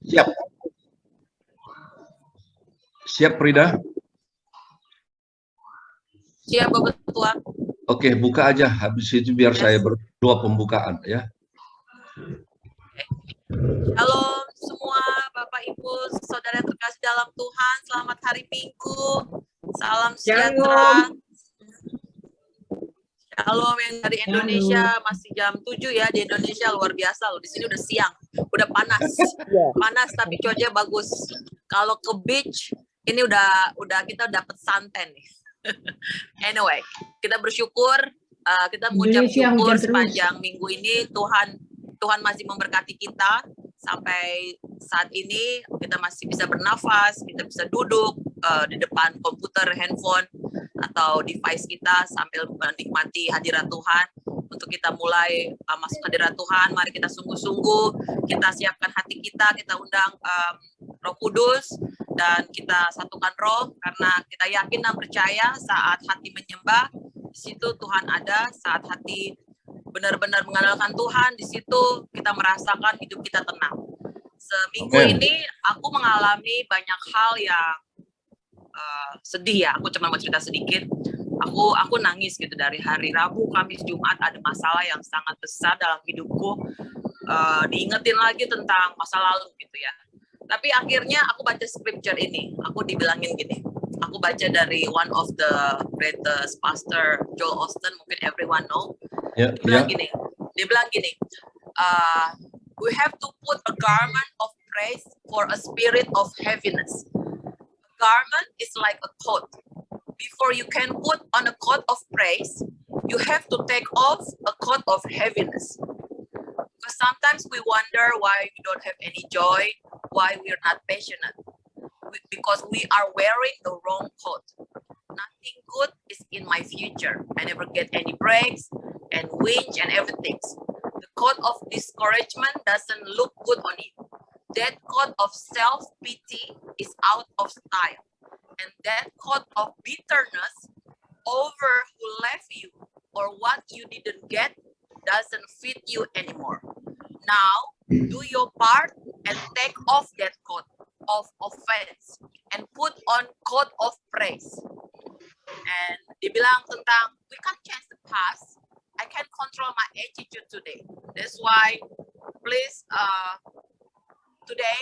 Siap. Siap, Frida? Siap, Bapak Ketua. Oke, buka aja. Habis itu biar saya berdua pembukaan ya. Halo semua Bapak Ibu, saudara terkasih dalam Tuhan. Selamat hari Minggu. Salam sejahtera. Shalom yang dari Indonesia, masih jam 7 ya di Indonesia, luar biasa loh. Di sini udah siang, udah panas. Panas tapi cuacanya bagus. Kalau ke beach ini udah kita dapat suntan nih. Anyway, kita bersyukur, kita mengucap syukur sepanjang minggu ini Tuhan masih memberkati kita sampai saat ini. Kita masih bisa bernafas, kita bisa duduk di depan komputer, handphone atau device kita sambil menikmati hadirat Tuhan. Untuk kita mulai masuk hadirat Tuhan, mari kita sungguh-sungguh, kita siapkan hati kita undang Roh Kudus, dan kita satukan roh, karena kita yakin dan percaya saat hati menyembah, di situ Tuhan ada. Saat hati benar-benar mengandalkan Tuhan, di situ kita merasakan hidup kita tenang. Seminggu ini aku mengalami banyak hal yang sedih ya. Aku cuma mau cerita sedikit. Aku nangis gitu dari hari Rabu, Kamis, Jumat ada masalah yang sangat besar dalam hidupku. Diingetin lagi tentang masa lalu gitu ya. Tapi akhirnya aku baca scripture ini. Aku dibilangin gini. Aku baca dari one of the greatest pastor, Joel Osteen, mungkin everyone know. Dia bilang gini. We have to put a garment of praise for a spirit of heaviness. A garment is like a coat. Before you can put on a coat of praise, you have to take off a coat of heaviness. Because sometimes we wonder why we don't have any joy, why we're not passionate. Because we are wearing the wrong coat. Nothing good is in my future. I never get any breaks and whinge and everything. The coat of discouragement doesn't look good on you. That coat of self-pity is out of style. And that coat of bitterness over who left you or what you didn't get doesn't fit you anymore. Now, do your part and take off that coat of offense and put on coat of praise. And dibilang tentang, we can't change the past. I can't control my attitude today. That's why, please, today,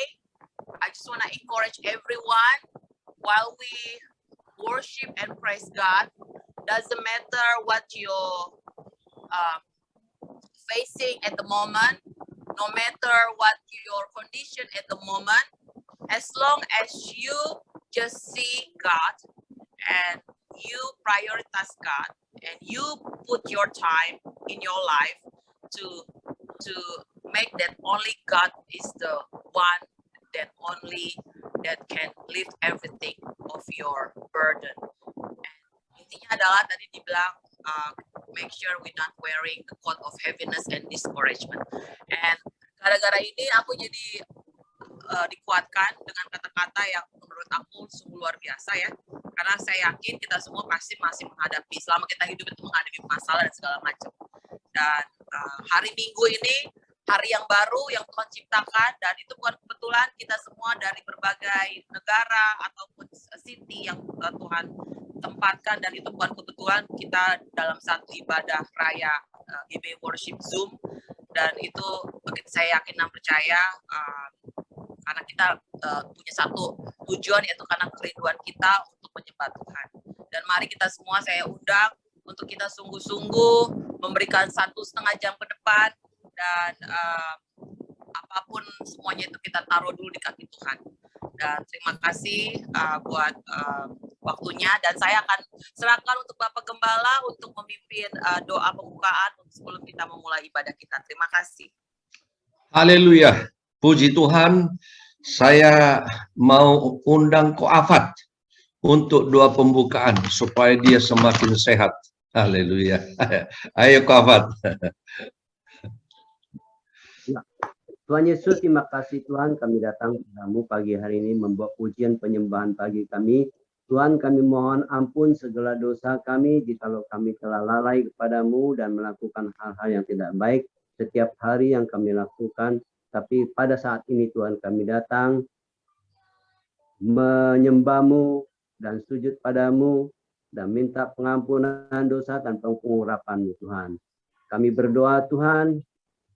I just want to encourage everyone while we worship and praise God. Doesn't matter what you're facing at the moment, no matter what your condition at the moment, as long as you just see God and you prioritize God and you put your time in your life to make that only God is the one that only that can lift everything of your burden. And intinya adalah tadi dibilang make sure we're not wearing the coat of heaviness and discouragement. And gara-gara ini aku jadi dikuatkan dengan kata-kata yang menurut aku sungguh luar biasa ya. Karena saya yakin kita semua pasti masih menghadapi, selama kita hidup itu menghadapi masalah dan segala macam. Dan hari Minggu ini hari yang baru yang Tuhan ciptakan, dan itu bukan kebetulan kita semua dari berbagai negara ataupun city yang Tuhan tempatkan, dan itu bukan kebetulan kita dalam satu ibadah raya GB Worship Zoom. Dan itu begitu saya yakin dan percaya karena kita punya satu tujuan, yaitu karena kerinduan kita untuk menyembah Tuhan. Dan mari kita semua saya undang untuk kita sungguh-sungguh memberikan 1,5 jam ke depan, dan apapun semuanya itu kita taruh dulu di kaki Tuhan. Dan terima kasih buat waktunya, dan saya akan serahkan untuk Bapak Gembala untuk memimpin doa pembukaan sebelum kita memulai ibadah kita. Terima kasih. Haleluya, puji Tuhan. Saya mau undang Ko Afat untuk doa pembukaan supaya dia semakin sehat. Haleluya. Ayo Ko Afat. Tuhan Yesus, terima kasih Tuhan, kami datang kepadamu pagi hari ini membawa pujian penyembahan pagi kami. Tuhan, kami mohon ampun segala dosa kami jikalau kami telah lalai kepadamu dan melakukan hal-hal yang tidak baik setiap hari yang kami lakukan. Tapi pada saat ini Tuhan kami datang menyembah-Mu dan sujud padamu dan minta pengampunan dosa dan pengurapan-Mu Tuhan. Kami berdoa Tuhan,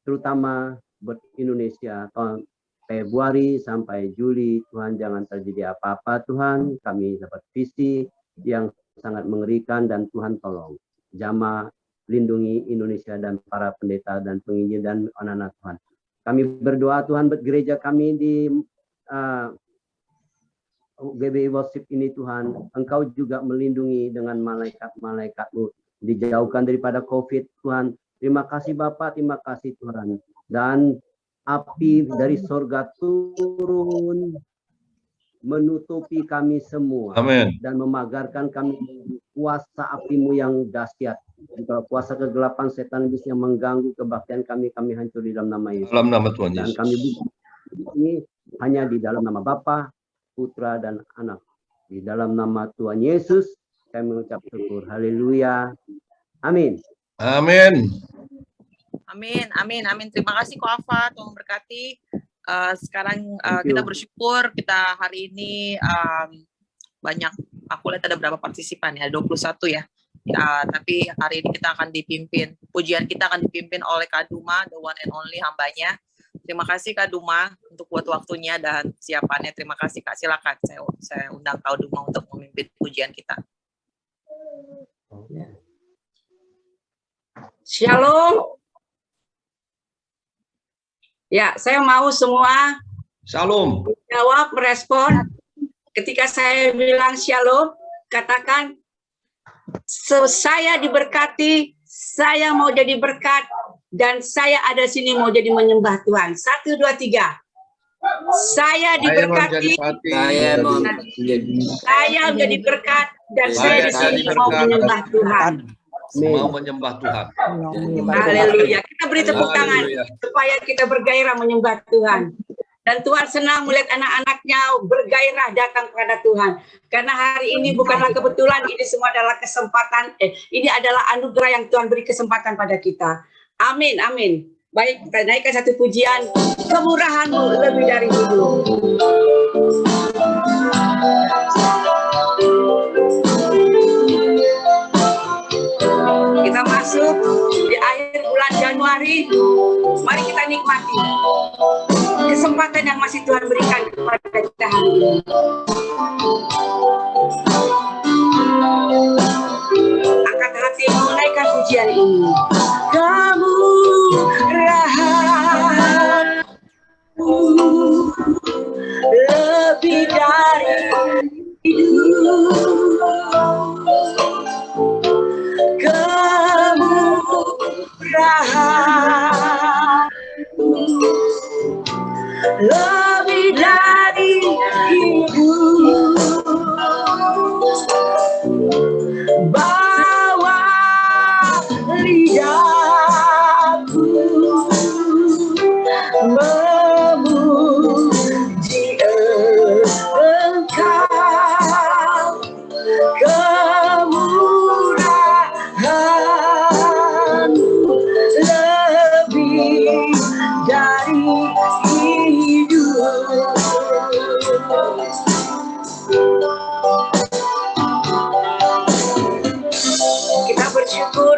terutama buat Indonesia tahun Februari sampai Juli, Tuhan jangan terjadi apa-apa Tuhan. Kami dapat visi yang sangat mengerikan dan Tuhan tolong. Jamah lindungi Indonesia dan para pendeta dan penginjil dan anak-anak Tuhan. Kami berdoa Tuhan buat gereja kami di GBI Worship ini Tuhan, Engkau juga melindungi dengan malaikat-malaikat-Mu, dijauhkan daripada COVID Tuhan. Terima kasih Bapa, terima kasih Tuhan. Dan api dari sorga turun menutupi kami semua. Amin. Dan memagarkan kami kuasa api-Mu yang dahsyat. Kalau kuasa kegelapan setan iblis yang mengganggu kebaktian kami, kami hancur di dalam nama Yesus. Dalam nama Tuhan Dan Yesus. kami ini hanya di dalam nama Bapa, Putra dan Anak. Di dalam nama Tuhan Yesus kami mengucap syukur. Haleluya. Amin. Amin. Amin, amin, amin. Terima kasih Ko Afa, Tuhan berkati. Sekarang Thank you. kita bersyukur kita hari ini banyak, aku lihat ada berapa partisipan ya, 21 ya. Tapi hari ini kita akan dipimpin, pujian kita akan dipimpin oleh Kak Duma, the one and only hambanya. Terima kasih Kak Duma untuk buat waktunya dan siapannya. Terima kasih Kak, silakan saya undang Kak Duma untuk memimpin pujian kita. Shalom. Ya, saya mau semua Shalom. jawab, merespon. Ketika saya bilang shalom, katakan saya diberkati, saya mau jadi berkat, dan saya ada sini mau jadi menyembah Tuhan. 1, 2, 3. Saya diberkati, Saya mau saya menjadi berkat, dan saya di sini mau menyembah Tuhan. Mau menyembah Tuhan. Haleluya. Kita beri tepuk tangan Haleluya. supaya kita bergairah menyembah Tuhan. Dan Tuhan senang melihat anak-anaknya bergairah datang kepada Tuhan. Karena hari ini bukanlah kebetulan, ini semua adalah kesempatan. Ini adalah anugerah yang Tuhan beri kesempatan pada kita. Amin, amin. Baik, kita naikkan satu pujian. Kemurahan-Mu lebih dari dulu. Kita masuk di akhir bulan Januari. Mari kita nikmati kesempatan yang masih Tuhan berikan kepada kita hari ini. Angkat hatimu, naikkan pujian ini. Kemurahan-Mu lebih dari hidup. Kemurahan lebih dari hidup. Bawa lidahku memuji Engkau. Kemurahan-Mu lebih dari hidup. Kita bersyukur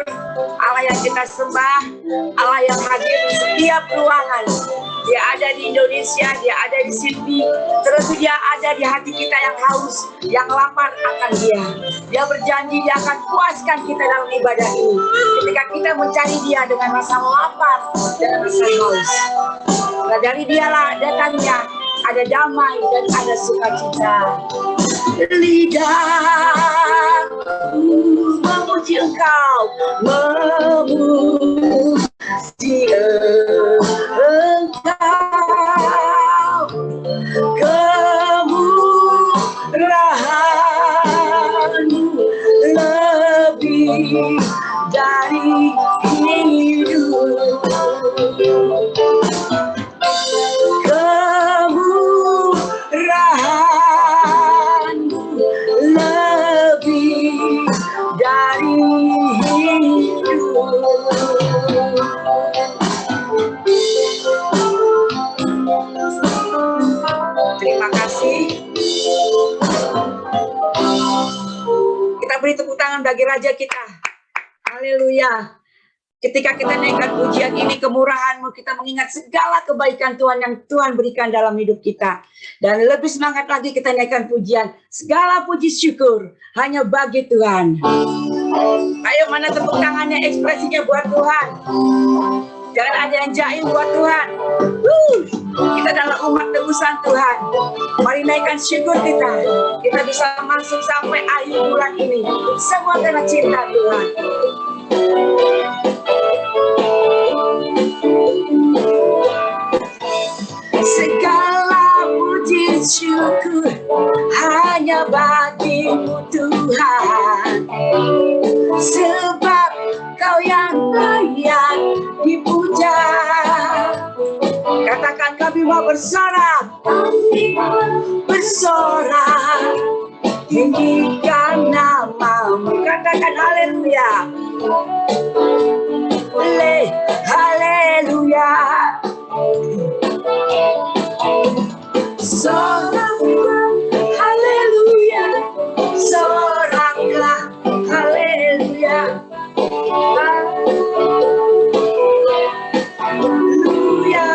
Allah yang kita sembah, Allah yang hadir di setiap ruangan. Dia ada di Indonesia, dia ada di Sydney, terus dia ada di hati kita yang haus, yang lapar akan dia. Dia berjanji dia akan puaskan kita dalam ibadah ini. Ketika kita mencari dia dengan rasa lapar dan rasa haus. Nah, dari dialah datangnya ada damai dan ada sukacita. Lidahku memuji Engkau, memuji Engkau. Kemurahan-Mu lebih dari hidup. Kemurahan-Mu lebih dari hidup. Terima kasih. Kita beri tepuk tangan bagi Raja kita. Haleluya. Ketika kita naikkan pujian ini, kemurahan-Mu, kita mengingat segala kebaikan Tuhan yang Tuhan berikan dalam hidup kita. Dan lebih semangat lagi kita naikkan pujian. Segala puji syukur hanya bagi Tuhan. Ayo, mana tepuk tangannya, ekspresinya buat Tuhan. Jangan ada yang jaim buat Tuhan. Kita dalam umat tebusan Tuhan. Mari naikkan syukur kita. Kita bisa masuk sampai akhir bulan ini. Semua karena cinta Tuhan. Segala puji syukur hanya bagi-Mu Tuhan, sebab Kau yang layak dipuja. Katakan, kami mau bersorak, bersorak, tinggikan nama-Mu. Katakan haleluya. Haleluya. Soraklah, haleluya. Soraklah, haleluya. Haleluya.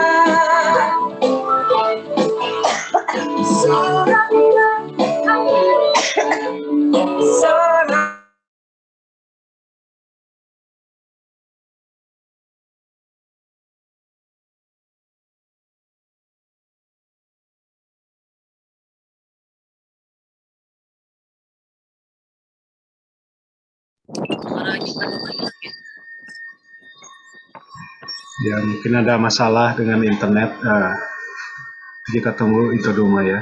Soraklah, sorak. Ya, mungkin ada masalah dengan internet. Kita tunggu itu dulu ya.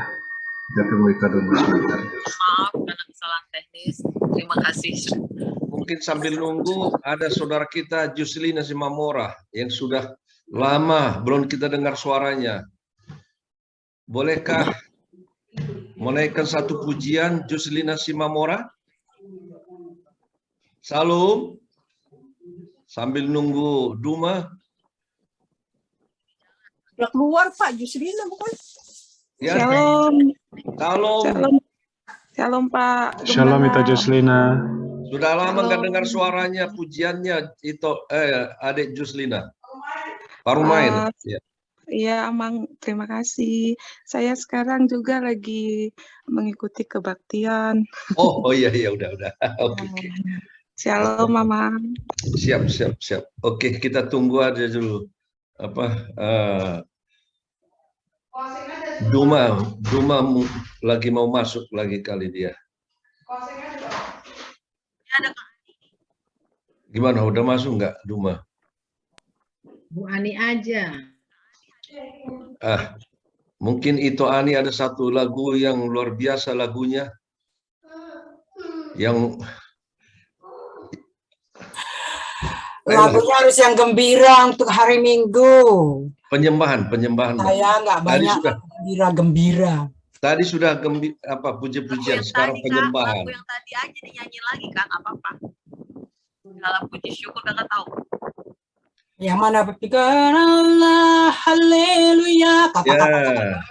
Kita tunggu itu dulu sebentar. Maaf karena kesalahan teknis. Terima kasih. Mungkin sambil nunggu ada saudara kita Juslina Simamora yang sudah lama belum kita dengar suaranya. Bolehkah menaikkan satu pujian Juslina Simamora? Salam. Sambil nunggu Duma. Udah keluar Pak, Juslina bukan? Ya. Shalom. Shalom. Shalom. Shalom Pak. Shalom itu Juslina. Sudah lama nggak dengar suaranya, pujiannya itu adik Juslina. Baru main. Ya. Iya, Amang, terima kasih. Saya sekarang juga lagi mengikuti kebaktian. Oh iya udah. Oke. Shalom, Mama. Siap. Oke, kita tunggu aja dulu. Duma lagi mau masuk lagi kali dia. Gimana, udah masuk nggak Duma? Bu Ani aja. Mungkin itu Ani ada satu lagu yang luar biasa lagunya. Yang Lagunya harus yang gembira untuk hari Minggu. penyembahan. Saya nggak banyak gembira. Tadi sudah puji-pujian, sekarang penyembahan. Lagu yang tadi aja dinyanyi lagi kan, apa-apa. Dalam puji syukur kakak tahu. Yang mana berpikiran Allah, haleluya. Kata-kata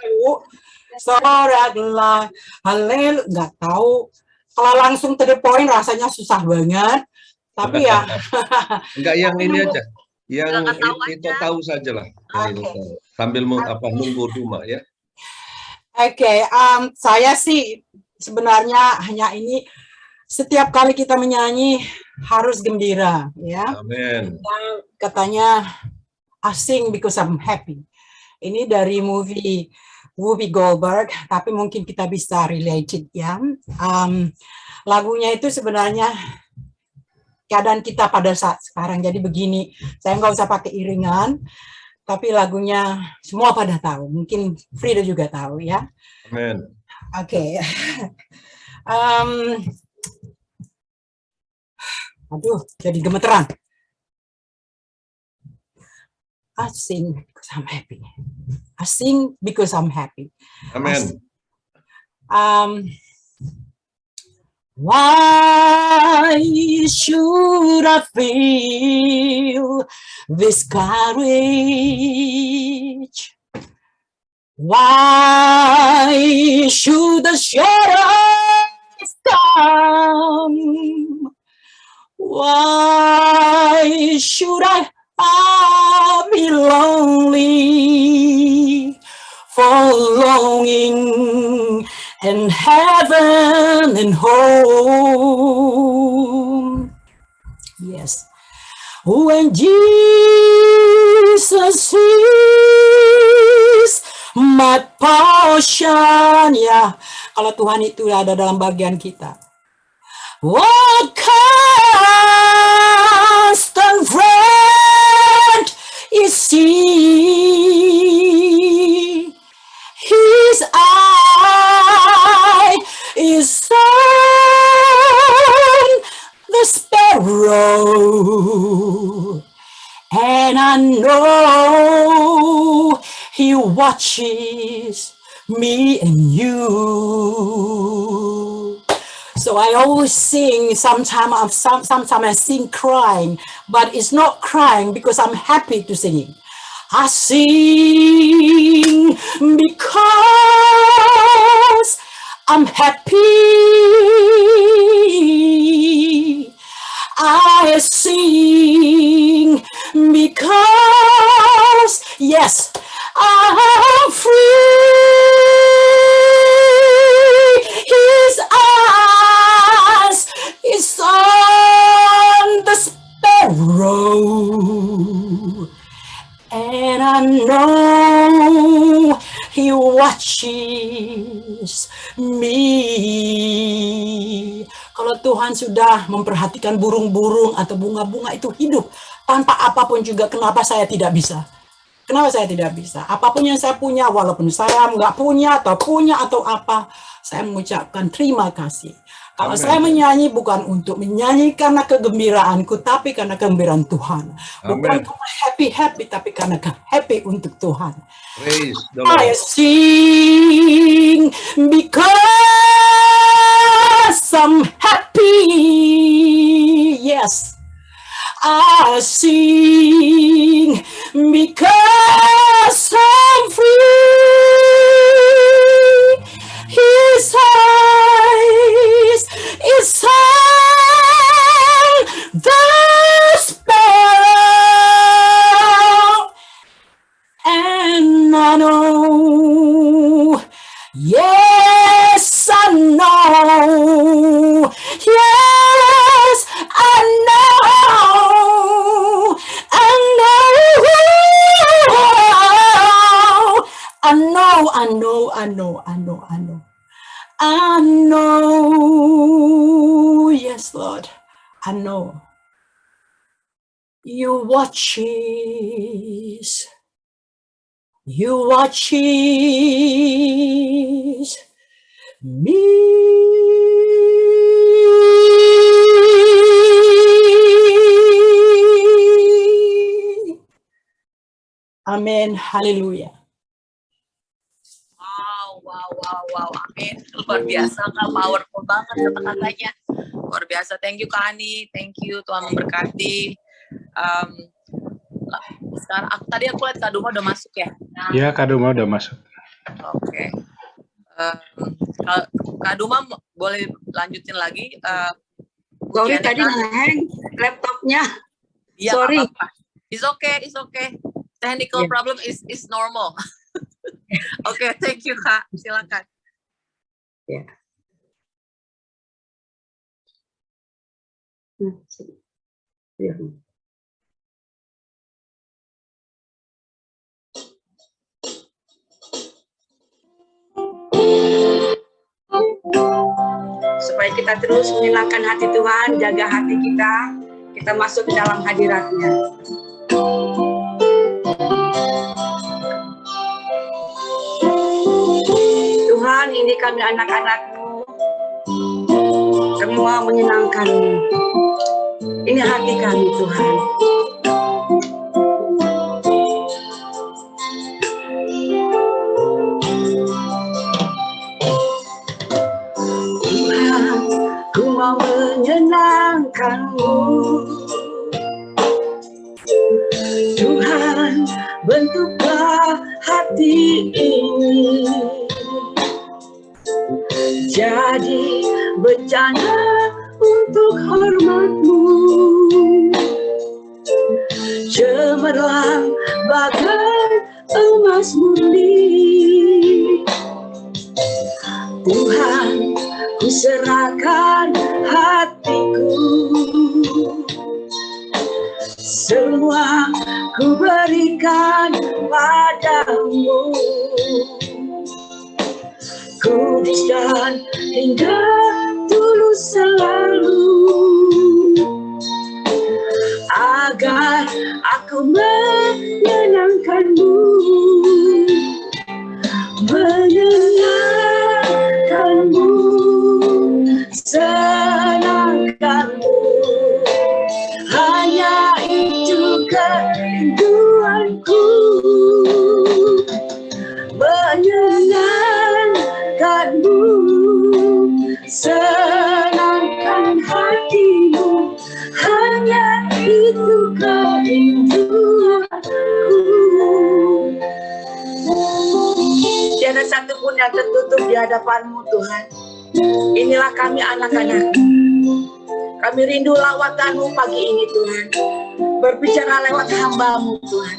soraklah, haleluya. Nggak tahu. Kalau langsung to the point rasanya susah banget. Tapi ya. Enggak, yang ini aja. Yang itu aja. tahu sajalah. Okay. Sambil nunggu Duma ya. Oke, saya sih sebenarnya hanya ini, setiap kali kita menyanyi harus gembira, ya. Amin. Katanya I sing because I'm happy. Ini dari movie Whoopi Goldberg, tapi mungkin kita bisa related ya. Lagunya itu sebenarnya keadaan kita pada saat sekarang. Jadi begini, saya nggak usah pakai iringan. Tapi lagunya semua pada tahu, mungkin Frida juga tahu ya. Amin. Oke. Aduh, jadi gemeteran. I sing because I'm happy. I sing because I'm happy. Amin. Why should I feel this courage? Why Why should the shadows come? Why should I be lonely for longing in heaven and home? Yes. When Jesus is my portion, ya, kalau Tuhan itu ada dalam bagian kita. What constant friend is he? His eye is on the sparrow, and I know he watches me and you. So I always sing, sometimes I sing crying, but it's not crying because I'm happy to sing. I sing because I'm happy. I sing because, yes, I'm free. His eyes is on the sparrow, and I know he watches me. Kalau Tuhan sudah memperhatikan burung-burung atau bunga-bunga itu hidup tanpa apapun juga, kenapa saya tidak bisa? Kenapa saya tidak bisa? Apapun yang saya punya, walaupun saya nggak punya atau apa, saya mengucapkan terima kasih. Kalau saya menyanyi bukan untuk menyanyi karena kegembiraanku, tapi karena kegembiraan Tuhan. Bukan karena happy, tapi karena happy untuk Tuhan. I sing because I'm happy. Yes. I sing because I'm free. His eyes is on the sparrow, and I know, yes, I know, yes, I know, I know, yes, Lord, I know. You watches me. Amin, haleluya. Wow, amin. Luar biasa, Kak. Powerful banget kata-katanya. Luar biasa. Thank you, Kak Ani. Thank you, Tuhan memberkati. Sekarang tadi aku lihat Kak Duma udah masuk ya? Iya, Kak Duma udah masuk. Oke. Kak Duma boleh lanjutin lagi? Sorry, tadi nge-hang laptopnya. Ya, sorry. apa-apa. It's okay. Technical problem is normal. Oke, thank you, Kak. Silakan. Ya. Supaya kita terus menyenangkan hati Tuhan, jaga hati kita masuk ke dalam hadirat-Nya. Tuhan, ini kami anak-anak-Mu, kami mau menyenangkan-Mu. Ini hati kami, Tuhan. Tuhan, ku mau menyenangkan-Mu. Tuhan, bentuklah hati ini jadi bencana untuk hormat-Mu. Cemerlang bagai emas murni. Tuhan, ku serahkan hatiku. Semua ku berikan padamu. Kudus dan hingga tulus selalu, agar aku menyenangkan-Mu, menyenangkan-Mu, senangkan-Mu. Hanya itu kerinduanku, menyenangkan-Mu, senangkan hati-Mu. Hanya itu kerinduanku. Tiada satupun yang tertutup di hadapan-Mu, Tuhan. Inilah kami anak-anak. Kami rindu lawatan-Mu pagi ini, Tuhan. Berbicara lewat hamba-Mu, Tuhan.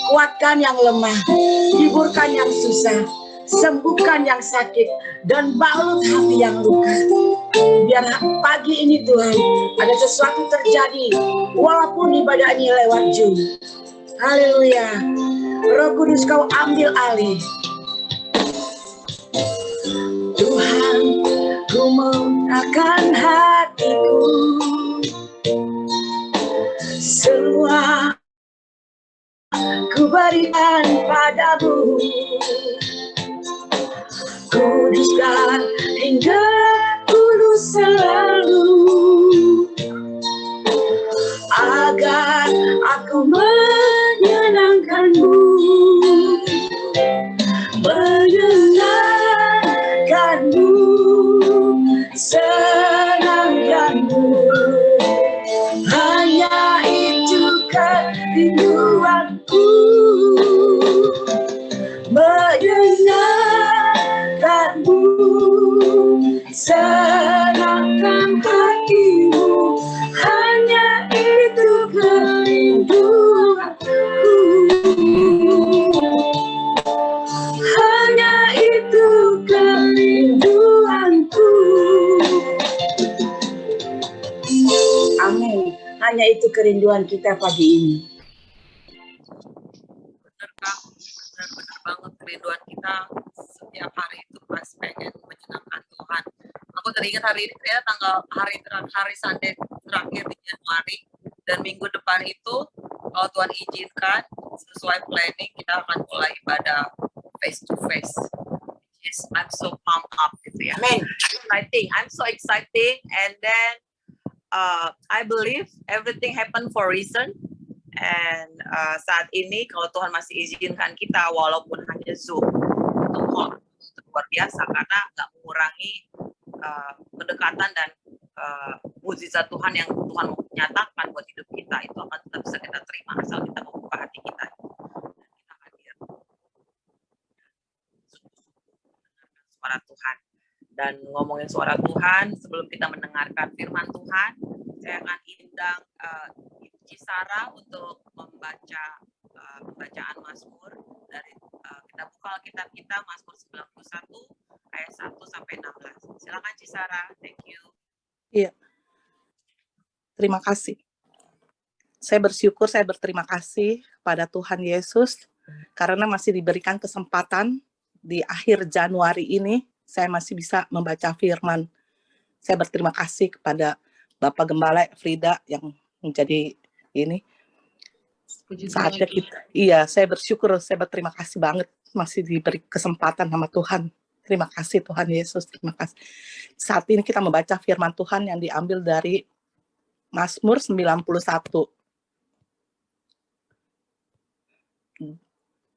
Kuatkan yang lemah, hiburkan yang susah, sembuhkan yang sakit, dan balut hati yang luka. Biar pagi ini, Tuhan, ada sesuatu terjadi, walaupun ibadah ini lewat Zoom. Haleluya. Roh Kudus, Kau ambil alih. Tuhan, ku menggunakan hatiku. Semua ku berikan padamu. Kuduskan hingga tulus selalu, agar aku menyenangkan-Mu, menyenangkan-Mu, senangkan-Mu. Hanya itu kerinduanku, menyenangkan-Mu, senangkan hati-Mu. Hanya itu kerinduanku, hanya itu kerinduanku. Amin. Hanya itu kerinduan kita pagi ini. Bener Kak, bener banget kerinduan kita setiap hari itu pas pengen menyenangkan Tuhan. Aku teringat hari ini ternyata hari Sunday terakhir di Januari, dan minggu depan itu kalau Tuhan izinkan sesuai planning kita akan mulai ibadah face to face. Yes, I'm so pumped up gitu ya. Amin. I'm so exciting, and then I believe everything happen for a reason. And saat ini kalau Tuhan masih izinkan kita walaupun hanya Zoom, itu luar biasa karena nggak mengurangi pendekatan dan mukjizat Tuhan yang Tuhan mau nyatakan buat hidup kita. Itu akan tetap bisa kita terima asal kita membuka hati kita dan kita hadir mendengarkan suara Tuhan. Dan ngomongin suara Tuhan, sebelum kita mendengarkan firman Tuhan, saya akan undang Ibu Cisara untuk membaca pembacaan Mazmur dari kita buka Alkitab kita Mazmur 91 ayat 1 sampai 16. Silakan Cisara, thank you. Iya. Terima kasih. Saya bersyukur, saya berterima kasih pada Tuhan Yesus karena masih diberikan kesempatan di akhir Januari ini saya masih bisa membaca firman. Saya berterima kasih kepada Bapak Gembala Frida yang menjadi ini. Saatnya kita, iya, saya bersyukur, saya berterima kasih banget masih diberi kesempatan sama Tuhan. Terima kasih Tuhan Yesus, terima kasih. Saat ini kita membaca firman Tuhan yang diambil dari Mazmur 91.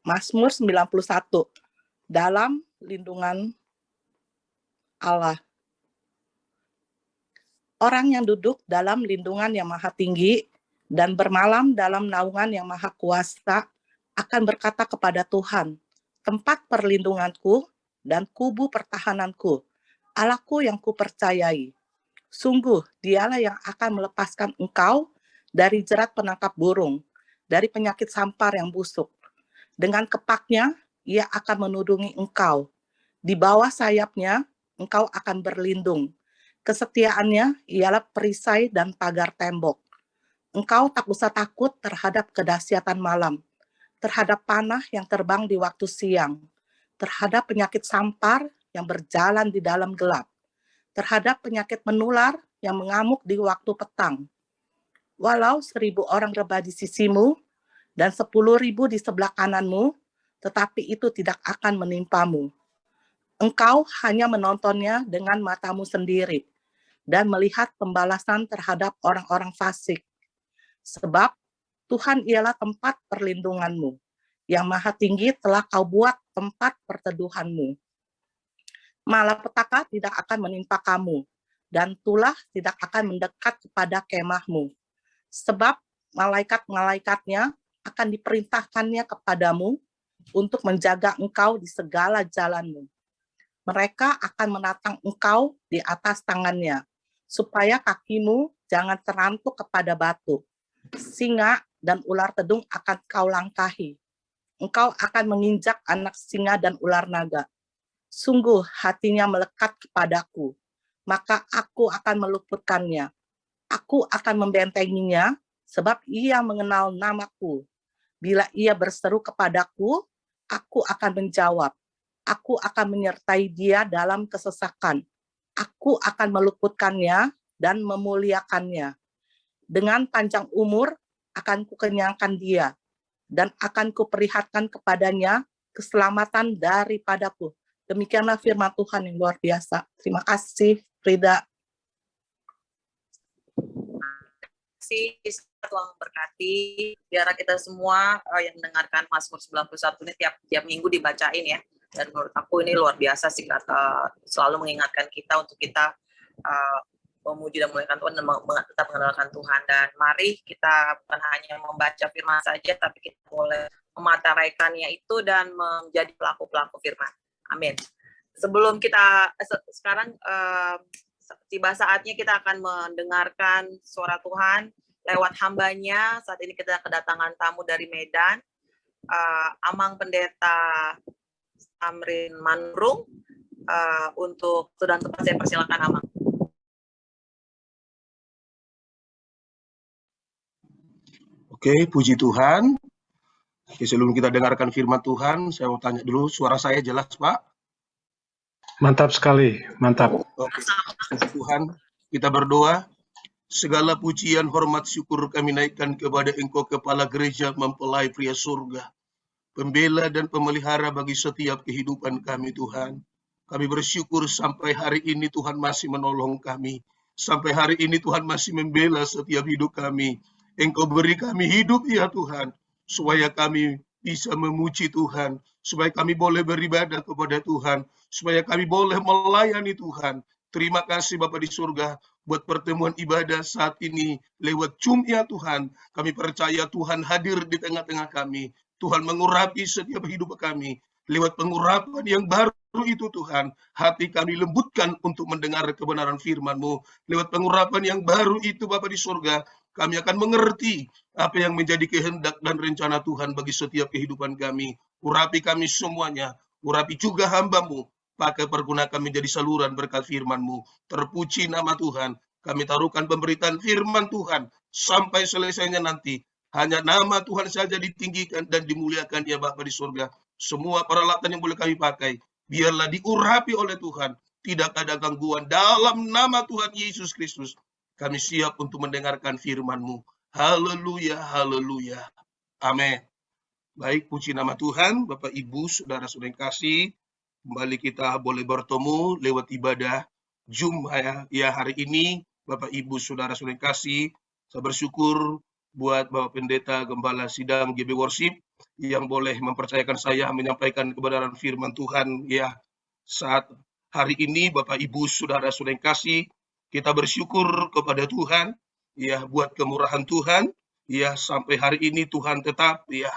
Mazmur 91. Dalam lindungan Allah. Orang yang duduk dalam lindungan yang maha tinggi dan bermalam dalam naungan yang maha kuasa akan berkata kepada Tuhan, tempat perlindunganku dan kubu pertahananku, Allahku yang kupercayai. Sungguh, dialah yang akan melepaskan engkau dari jerat penangkap burung, dari penyakit sampar yang busuk. Dengan kepaknya, ia akan menudungi engkau. Di bawah sayapnya, engkau akan berlindung. Kesetiaannya ialah perisai dan pagar tembok. Engkau tak usah takut terhadap kedahsyatan malam, terhadap panah yang terbang di waktu siang, terhadap penyakit sampar yang berjalan di dalam gelap, terhadap penyakit menular yang mengamuk di waktu petang. Walau 1.000 orang rebah di sisimu dan 10.000 di sebelah kananmu, tetapi itu tidak akan menimpamu. Engkau hanya menontonnya dengan matamu sendiri dan melihat pembalasan terhadap orang-orang fasik. Sebab Tuhan ialah tempat perlindunganmu. Yang Maha Tinggi telah kau buat tempat perteduhanmu. Malapetaka tidak akan menimpa kamu, dan tulah tidak akan mendekat kepada kemahmu. Sebab malaikat-malaikatnya akan diperintahkannya kepadamu untuk menjaga engkau di segala jalanmu. Mereka akan menatang engkau di atas tangannya, supaya kakimu jangan terantuk kepada batu. Singa dan ular tedung akan kau langkahi. Engkau akan menginjak anak singa dan ular naga. Sungguh hatinya melekat kepadaku, maka aku akan meluputkannya. Aku akan membentenginya, sebab ia mengenal namaku. Bila ia berseru kepadaku, aku akan menjawab. Aku akan menyertai dia dalam kesesakan. Aku akan meluputkannya dan memuliakannya. Dengan panjang umur akan kukenyangkan dia, dan akan kuperlihatkan kepadanya keselamatan daripadaku. Demikianlah firman Tuhan yang luar biasa. Terima kasih, Frida. Terima kasih, Tuhan memberkati. Biar kita semua yang mendengarkan Mazmur 91 ini tiap minggu dibacain ya. Dan menurut aku ini luar biasa sih, kata selalu mengingatkan kita untuk kita memuji dan memuliakan Tuhan dan tetap mengenalkan Tuhan. Dan mari kita bukan hanya membaca firman saja, tapi kita boleh memateraikannya itu dan menjadi pelaku-pelaku firman. Amin. Sebelum kita sekarang tiba saatnya kita akan mendengarkan suara Tuhan lewat hambanya. Saat ini kita kedatangan tamu dari Medan, Amang Pendeta Amrin Manurung. Untuk sudah tepat saya persilakan Amang. Oke, puji Tuhan. Oke, sebelum kita dengarkan firman Tuhan, saya mau tanya dulu, suara saya jelas, Pak? Mantap sekali, mantap. Oke, puji Tuhan, kita berdoa. Segala pujian, hormat, syukur kami naikkan kepada Engkau, Kepala Gereja Mempelai Pria Surga, pembela dan pemelihara bagi setiap kehidupan kami, Tuhan. Kami bersyukur sampai hari ini Tuhan masih menolong kami. Sampai hari ini Tuhan masih membela setiap hidup kami. Engkau beri kami hidup, ya Tuhan, supaya kami bisa memuji Tuhan, supaya kami boleh beribadah kepada Tuhan, supaya kami boleh melayani Tuhan. Terima kasih Bapa di surga buat pertemuan ibadah saat ini lewat Zoom, ya Tuhan. Kami percaya Tuhan hadir di tengah-tengah kami. Tuhan mengurapi setiap hidup kami. Lewat pengurapan yang baru itu Tuhan, hati kami lembutkan untuk mendengar kebenaran firman-Mu. Lewat pengurapan yang baru itu Bapa di surga, kami akan mengerti apa yang menjadi kehendak dan rencana Tuhan bagi setiap kehidupan kami. Urapi kami semuanya, urapi juga hamba-Mu. Pakai pergunakan menjadi saluran berkat firman-Mu. Terpuji nama Tuhan. Kami taruhkan pemberitaan firman Tuhan sampai selesainya nanti. Hanya nama Tuhan saja ditinggikan dan dimuliakan, ya Bapa di surga. Semua peralatan yang boleh kami pakai, biarlah diurapi oleh Tuhan. Tidak ada gangguan. Dalam nama Tuhan Yesus Kristus, kami siap untuk mendengarkan firman-Mu. Haleluya, haleluya. Amin. Baik, puji nama Tuhan. Bapak, Ibu, saudara-saudara yang kasih, kembali kita boleh bertemu lewat ibadah Zoom ya hari ini. Bapak, Ibu, saudara-saudara yang kasih, saya bersyukur buat Bapak Pendeta Gembala Sidang GB Worship yang boleh mempercayakan saya menyampaikan kebenaran firman Tuhan ya saat hari ini. Bapak, Ibu, saudara-saudara yang kasih, kita bersyukur kepada Tuhan ya buat kemurahan Tuhan ya sampai hari ini Tuhan tetap ya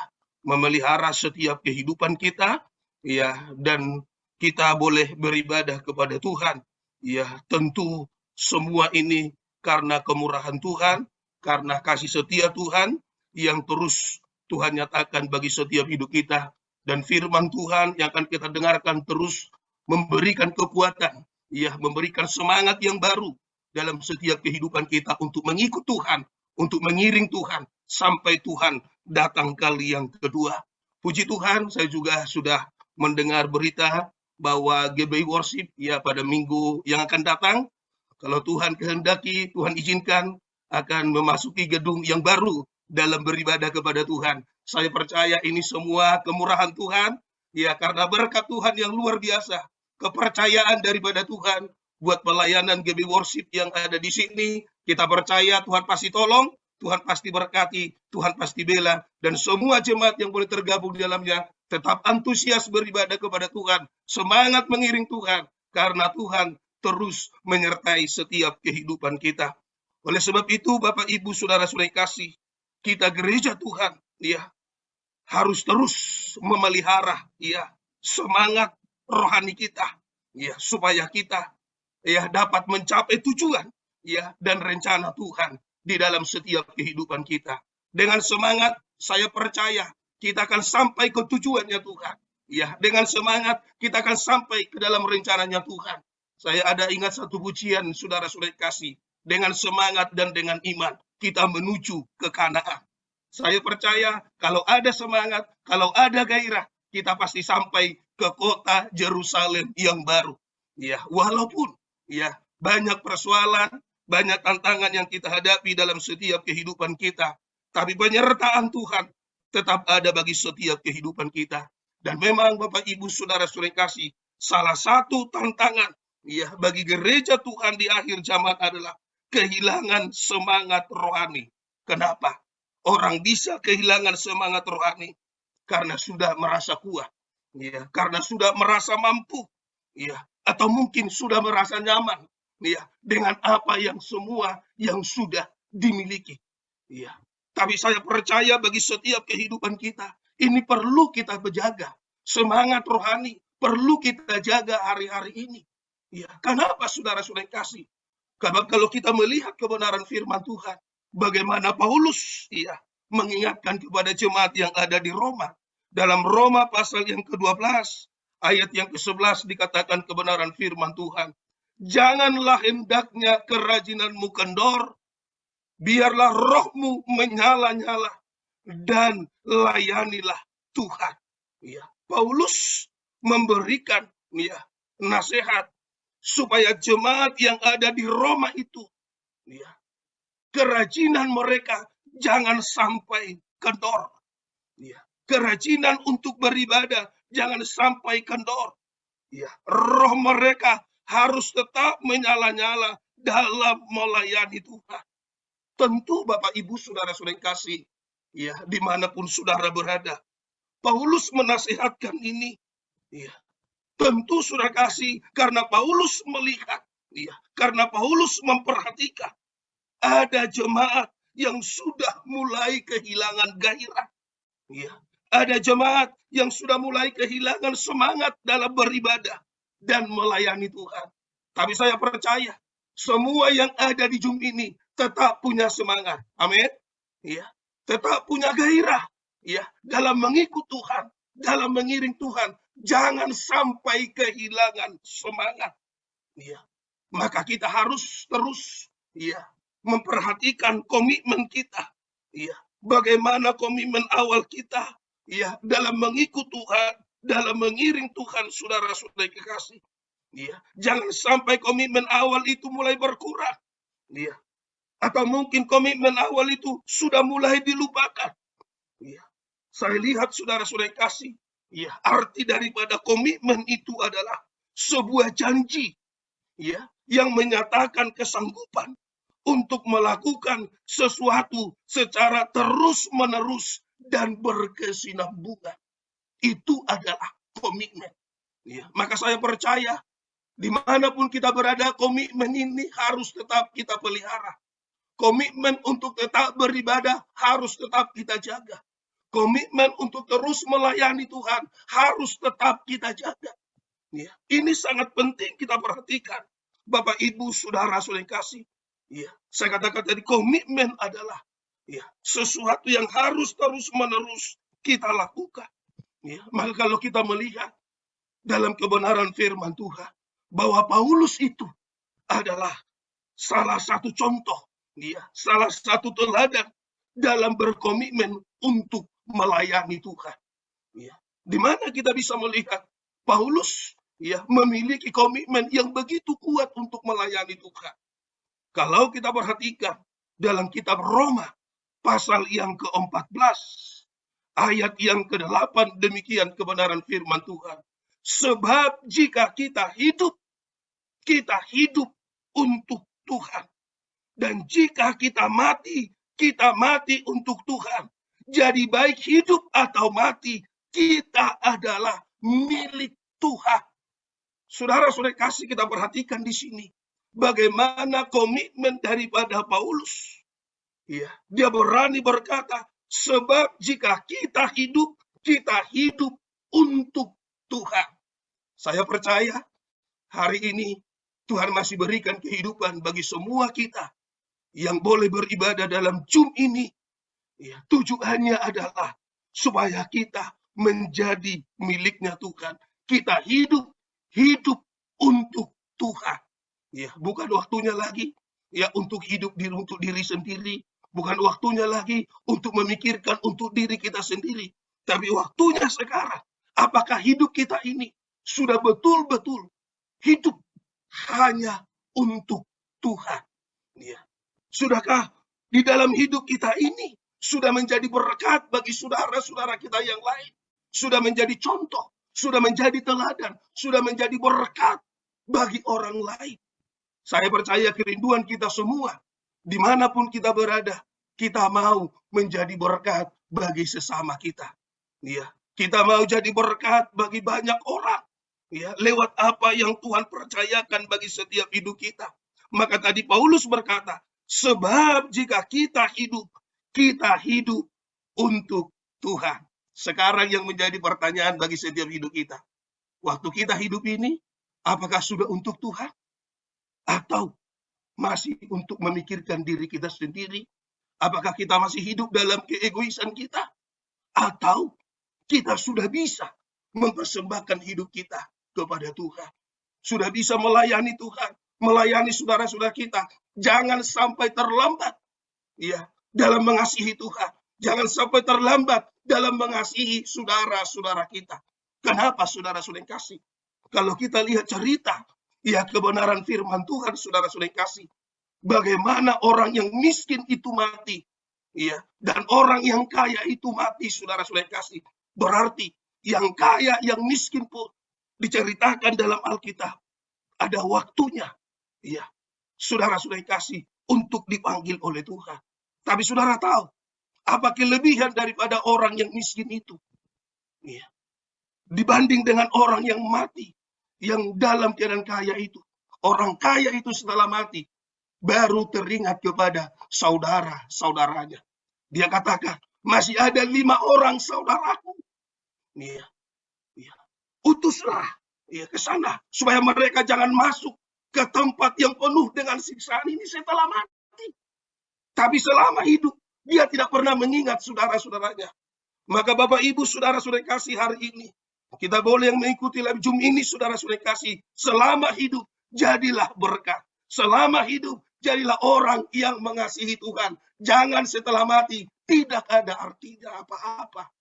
memelihara setiap kehidupan kita ya, dan kita boleh beribadah kepada Tuhan Ya, tentu semua ini karena kemurahan Tuhan, karena kasih setia Tuhan yang terus Tuhan nyatakan bagi setiap hidup kita. Dan firman Tuhan yang akan kita dengarkan terus memberikan kekuatan, ya, memberikan semangat yang baru dalam setiap kehidupan kita untuk mengikut Tuhan, untuk mengiring Tuhan sampai Tuhan datang kali yang kedua. Puji Tuhan, saya juga sudah mendengar berita bahwa GBI Worship ya pada minggu yang akan datang, kalau Tuhan kehendaki, Tuhan izinkan, akan memasuki gedung yang baru dalam beribadah kepada Tuhan. Saya percaya ini semua kemurahan Tuhan, ya, karena berkat Tuhan yang luar biasa, kepercayaan daripada Tuhan buat pelayanan GBI Worship yang ada di sini. Kita percaya Tuhan pasti tolong, Tuhan pasti berkati, Tuhan pasti bela, dan semua jemaat yang boleh tergabung di dalamnya tetap antusias beribadah kepada Tuhan, semangat mengiring Tuhan, karena Tuhan terus menyertai setiap kehidupan kita. Oleh sebab itu, Bapak, Ibu, Saudara-saudara kasih, kita gereja Tuhan, ya, harus terus memelihara, ya, semangat rohani kita, ya, supaya kita, ya, dapat mencapai tujuan, ya, dan rencana Tuhan di dalam setiap kehidupan kita. Dengan semangat, saya percaya kita akan sampai ke tujuannya Tuhan. Ya, dengan semangat kita akan sampai ke dalam rencananya Tuhan. Saya ada ingat satu pujian, saudara-saudara kasih. Dengan semangat dan dengan iman, kita menuju ke Kanaan. Saya percaya kalau ada semangat, kalau ada gairah, kita pasti sampai ke kota Yerusalem yang baru. Ya, walaupun ya banyak persoalan, banyak tantangan yang kita hadapi dalam setiap kehidupan kita, tapi penyertaan Tuhan tetap ada bagi setiap kehidupan kita. Dan memang Bapak Ibu Saudara-saudara kasih, salah satu tantangan ya bagi gereja Tuhan di akhir zaman adalah kehilangan semangat rohani. Kenapa? Orang bisa kehilangan semangat rohani karena sudah merasa kuat, ya, karena sudah merasa mampu, ya, atau mungkin sudah merasa nyaman, ya, dengan apa yang semua yang sudah dimiliki, ya. Tapi saya percaya bagi setiap kehidupan kita, ini perlu kita berjaga. Semangat rohani perlu kita jaga hari-hari ini. Ya, kenapa saudara-saudara kasih? Karena kalau kita melihat kebenaran firman Tuhan, bagaimana Paulus ya mengingatkan kepada jemaat yang ada di Roma. Dalam Roma pasal yang ke-12, ayat yang ke-11 dikatakan kebenaran firman Tuhan. Janganlah hendaknya kerajinanmu kendor, biarlah rohmu menyala-nyala, dan layanilah Tuhan. Ya, Paulus memberikan ya nasihat supaya jemaat yang ada di Roma itu, ya, kerajinan mereka jangan sampai kendor. Ya, kerajinan untuk beribadah jangan sampai kendor. Ya, roh mereka harus tetap menyala-nyala dalam melayani Tuhan. Tentu Bapak Ibu Saudara-saudara kasih, ya, dimanapun saudara berada, Paulus menasihatkan ini, ya, tentu saudara kasih karena Paulus melihat, ya, karena Paulus memperhatikan ada jemaat yang sudah mulai kehilangan gairah, ya, ada jemaat yang sudah mulai kehilangan semangat dalam beribadah dan melayani Tuhan. Tapi saya percaya semua yang ada di Zoom ini tetap punya semangat. Amin. Ya, tetap punya gairah ya dalam mengikut Tuhan, dalam mengiring Tuhan. Jangan sampai kehilangan semangat. Ya. Maka kita harus terus ya memperhatikan komitmen kita. Ya, bagaimana komitmen awal kita ya dalam mengikut Tuhan, dalam mengiring Tuhan, saudara-saudara kekasih. Ya, jangan sampai komitmen awal itu mulai berkurang. Ya. Atau mungkin komitmen awal itu sudah mulai dilupakan. Ya. Saya lihat saudara-saudara kasih, ya, arti daripada komitmen itu adalah sebuah janji ya yang menyatakan kesanggupan untuk melakukan sesuatu secara terus-menerus dan berkesinambungan. Itu adalah komitmen. Ya, maka saya percaya dimanapun kita berada, komitmen ini harus tetap kita pelihara. Komitmen untuk tetap beribadah harus tetap kita jaga. Komitmen untuk terus melayani Tuhan harus tetap kita jaga. Ya, ini sangat penting kita perhatikan. Bapak, Ibu, Saudara, Saudara yang kasih, ya, saya katakan tadi komitmen adalah ya sesuatu yang harus terus-menerus kita lakukan. Ya, maka kalau kita melihat dalam kebenaran firman Tuhan bahwa Paulus itu adalah salah satu contoh, ya, salah satu teladan dalam berkomitmen untuk melayani Tuhan. Ya, di mana kita bisa melihat Paulus ya memiliki komitmen yang begitu kuat untuk melayani Tuhan. Kalau kita perhatikan dalam kitab Roma pasal yang ke-14 ayat yang ke-8, demikian kebenaran firman Tuhan. Sebab jika kita hidup untuk Tuhan. Dan jika kita mati untuk Tuhan. Jadi baik hidup atau mati, kita adalah milik Tuhan. Saudara-saudara kasih, kita perhatikan di sini bagaimana komitmen daripada Paulus. Ya, dia berani berkata, sebab jika kita hidup untuk Tuhan. Saya percaya hari ini Tuhan masih berikan kehidupan bagi semua kita yang boleh beribadah dalam Zoom ini. Ya, tujuannya adalah supaya kita menjadi miliknya Tuhan. Kita hidup untuk Tuhan. Ya, bukan waktunya lagi ya untuk hidup untuk diri sendiri, bukan waktunya lagi untuk memikirkan untuk diri kita sendiri, tapi waktunya sekarang. Apakah hidup kita ini sudah betul-betul hidup hanya untuk Tuhan? Ya. Sudahkah di dalam hidup kita ini sudah menjadi berkat bagi saudara-saudara kita yang lain? Sudah menjadi contoh, sudah menjadi teladan, sudah menjadi berkat bagi orang lain. Saya percaya kerinduan kita semua, dimanapun kita berada, kita mau menjadi berkat bagi sesama kita. Ya, kita mau jadi berkat bagi banyak orang. Ya, lewat apa yang Tuhan percayakan bagi setiap hidup kita. Maka tadi Paulus berkata, sebab jika kita hidup untuk Tuhan. Sekarang yang menjadi pertanyaan bagi setiap hidup kita. Waktu kita hidup ini, apakah sudah untuk Tuhan? Atau masih untuk memikirkan diri kita sendiri? Apakah kita masih hidup dalam keegoisan kita? Atau kita sudah bisa mempersembahkan hidup kita kepada Tuhan? Sudah bisa melayani Tuhan, melayani saudara-saudara kita. Jangan sampai terlambat ya dalam mengasihi Tuhan. Jangan sampai terlambat dalam mengasihi saudara-saudara kita. Kenapa saudara-saudara kasih? Kalau kita lihat cerita ya kebenaran firman Tuhan, saudara-saudara kasih, bagaimana orang yang miskin itu mati, ya, dan orang yang kaya itu mati, saudara-saudara kasih. Berarti yang kaya, yang miskin pun diceritakan dalam Alkitab ada waktunya, ya, saudara-saudara kasih, untuk dipanggil oleh Tuhan. Tapi saudara tahu apa kelebihan daripada orang yang miskin itu? Ya, dibanding dengan orang yang mati, yang dalam keadaan kaya itu. Orang kaya itu setelah mati, baru teringat kepada saudara-saudaranya. Dia katakan, masih ada 5 orang saudaraku. Ya, ya. Utuslah ya, ke sana, supaya mereka jangan masuk ke tempat yang penuh dengan siksaan ini setelah mati. Tapi selama hidup, dia tidak pernah mengingat saudara-saudaranya. Maka Bapak Ibu, saudara-saudara kasih hari ini, kita boleh mengikuti live Zoom ini, saudara-saudara kasih. Selama hidup, jadilah berkat. Selama hidup, jadilah orang yang mengasihi Tuhan. Jangan setelah mati, tidak ada artinya apa-apa.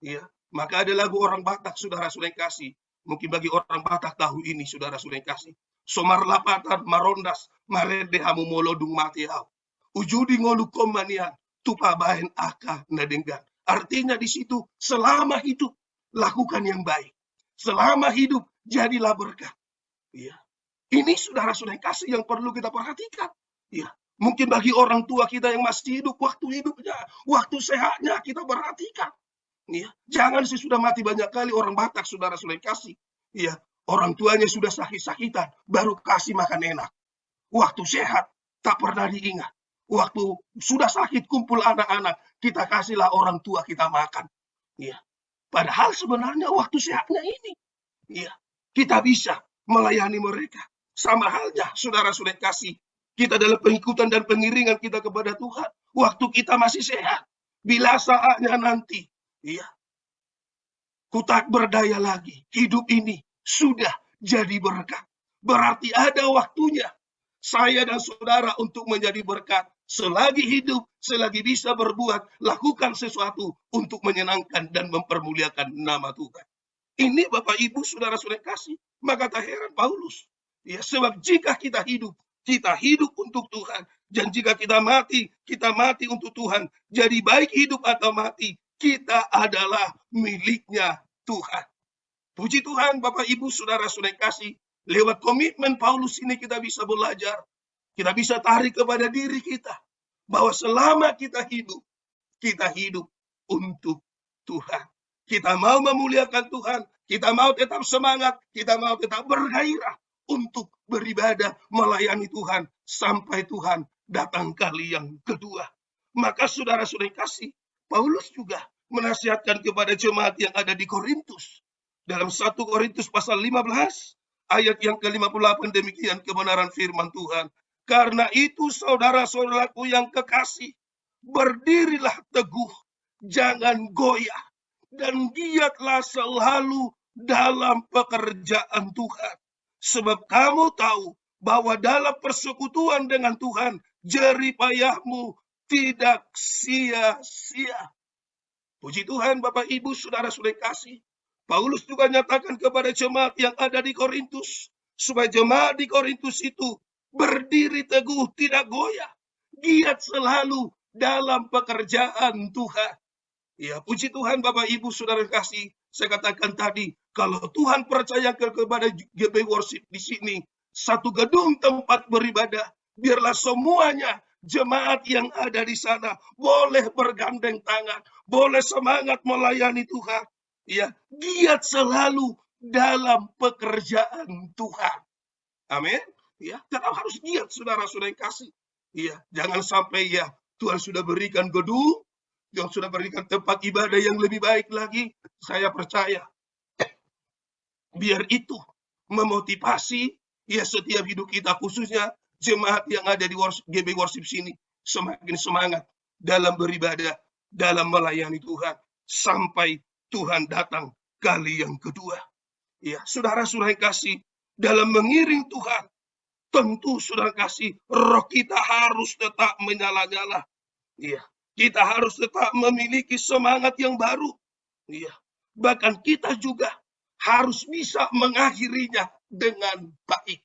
Ya, maka ada lagu orang Batak, saudara-saudara kasih. Mungkin bagi orang Batak tahu ini, saudara-saudara kasih. Somar lapatan marondas, marede hamu molodung mati hau. Ujudi ngolu komanian, tupa bahen aka nadenggan. Artinya di situ, selama hidup, lakukan yang baik. Selama hidup, jadilah berkat. Ya. Ini saudara-saudara kasih yang perlu kita perhatikan. Ya. Mungkin bagi orang tua kita yang masih hidup, waktu hidupnya, waktu sehatnya kita perhatikan. Ya. Jangan sesudah mati banyak kali orang Batak, saudara-saudara kasih. Ya. Orang tuanya sudah sakit-sakitan, baru kasih makan enak. Waktu sehat, tak pernah diingat. Waktu sudah sakit, kumpul anak-anak, kita kasihlah orang tua kita makan. Ya. Padahal sebenarnya waktu sehatnya ini, ya, kita bisa melayani mereka. Sama halnya, saudara-saudara kasih, kita dalam pengikutan dan pengiringan kita kepada Tuhan. Waktu kita masih sehat. Bila saatnya nanti, ya, ku tak berdaya lagi. Hidup ini sudah jadi berkat. Berarti ada waktunya saya dan saudara untuk menjadi berkat. Selagi hidup, selagi bisa berbuat, lakukan sesuatu untuk menyenangkan dan mempermuliakan nama Tuhan. Ini Bapak Ibu saudara-saudara kasih. Maka tak heran Paulus. Ya, sebab jika kita hidup untuk Tuhan. Dan jika kita mati untuk Tuhan. Jadi baik hidup atau mati, kita adalah miliknya Tuhan. Puji Tuhan Bapak Ibu saudara-saudara kasih. Lewat komitmen Paulus ini kita bisa belajar. Kita bisa tarik kepada diri kita. Bahwa selama kita hidup untuk Tuhan. Kita mau memuliakan Tuhan. Kita mau tetap semangat. Kita mau tetap bergairah untuk beribadah, melayani Tuhan. Sampai Tuhan datang kali yang kedua. Maka saudara-saudara kasih, Paulus juga menasihatkan kepada jemaat yang ada di Korintus. Dalam 1 Korintus pasal 15, ayat yang ke-58 demikian kebenaran firman Tuhan. Karena itu saudara-saudaraku yang kekasih, berdirilah teguh, jangan goyah, dan giatlah selalu dalam pekerjaan Tuhan. Sebab kamu tahu bahwa dalam persekutuan dengan Tuhan, jerih payahmu tidak sia-sia. Puji Tuhan Bapak Ibu saudara-saudara kasih. Paulus juga nyatakan kepada jemaat yang ada di Korintus, supaya jemaat di Korintus itu berdiri teguh, tidak goyah, giat selalu dalam pekerjaan Tuhan. Ya, puji Tuhan Bapak Ibu saudara kasih. Saya katakan tadi, kalau Tuhan percaya kepada GB Worship di sini, satu gedung tempat beribadah, biarlah semuanya jemaat yang ada di sana boleh bergandeng tangan, boleh semangat melayani Tuhan. Ya, giat selalu dalam pekerjaan Tuhan. Amin. Ya, tetap harus giat saudara-saudara kasih. Ya, jangan sampai ya Tuhan sudah berikan gedung, yang sudah berikan tempat ibadah yang lebih baik lagi. Saya percaya biar itu memotivasi ya setiap hidup kita, khususnya jemaat yang ada di GB Worship sini, semakin semangat dalam beribadah, dalam melayani Tuhan sampai Tuhan datang kali yang kedua. Ya, saudara-saudara kasih, dalam mengiring Tuhan, tentu saudara kasih, roh kita harus tetap menyala-nyala. Ya, kita harus tetap memiliki semangat yang baru. Ya, bahkan kita juga harus bisa mengakhirinya dengan baik.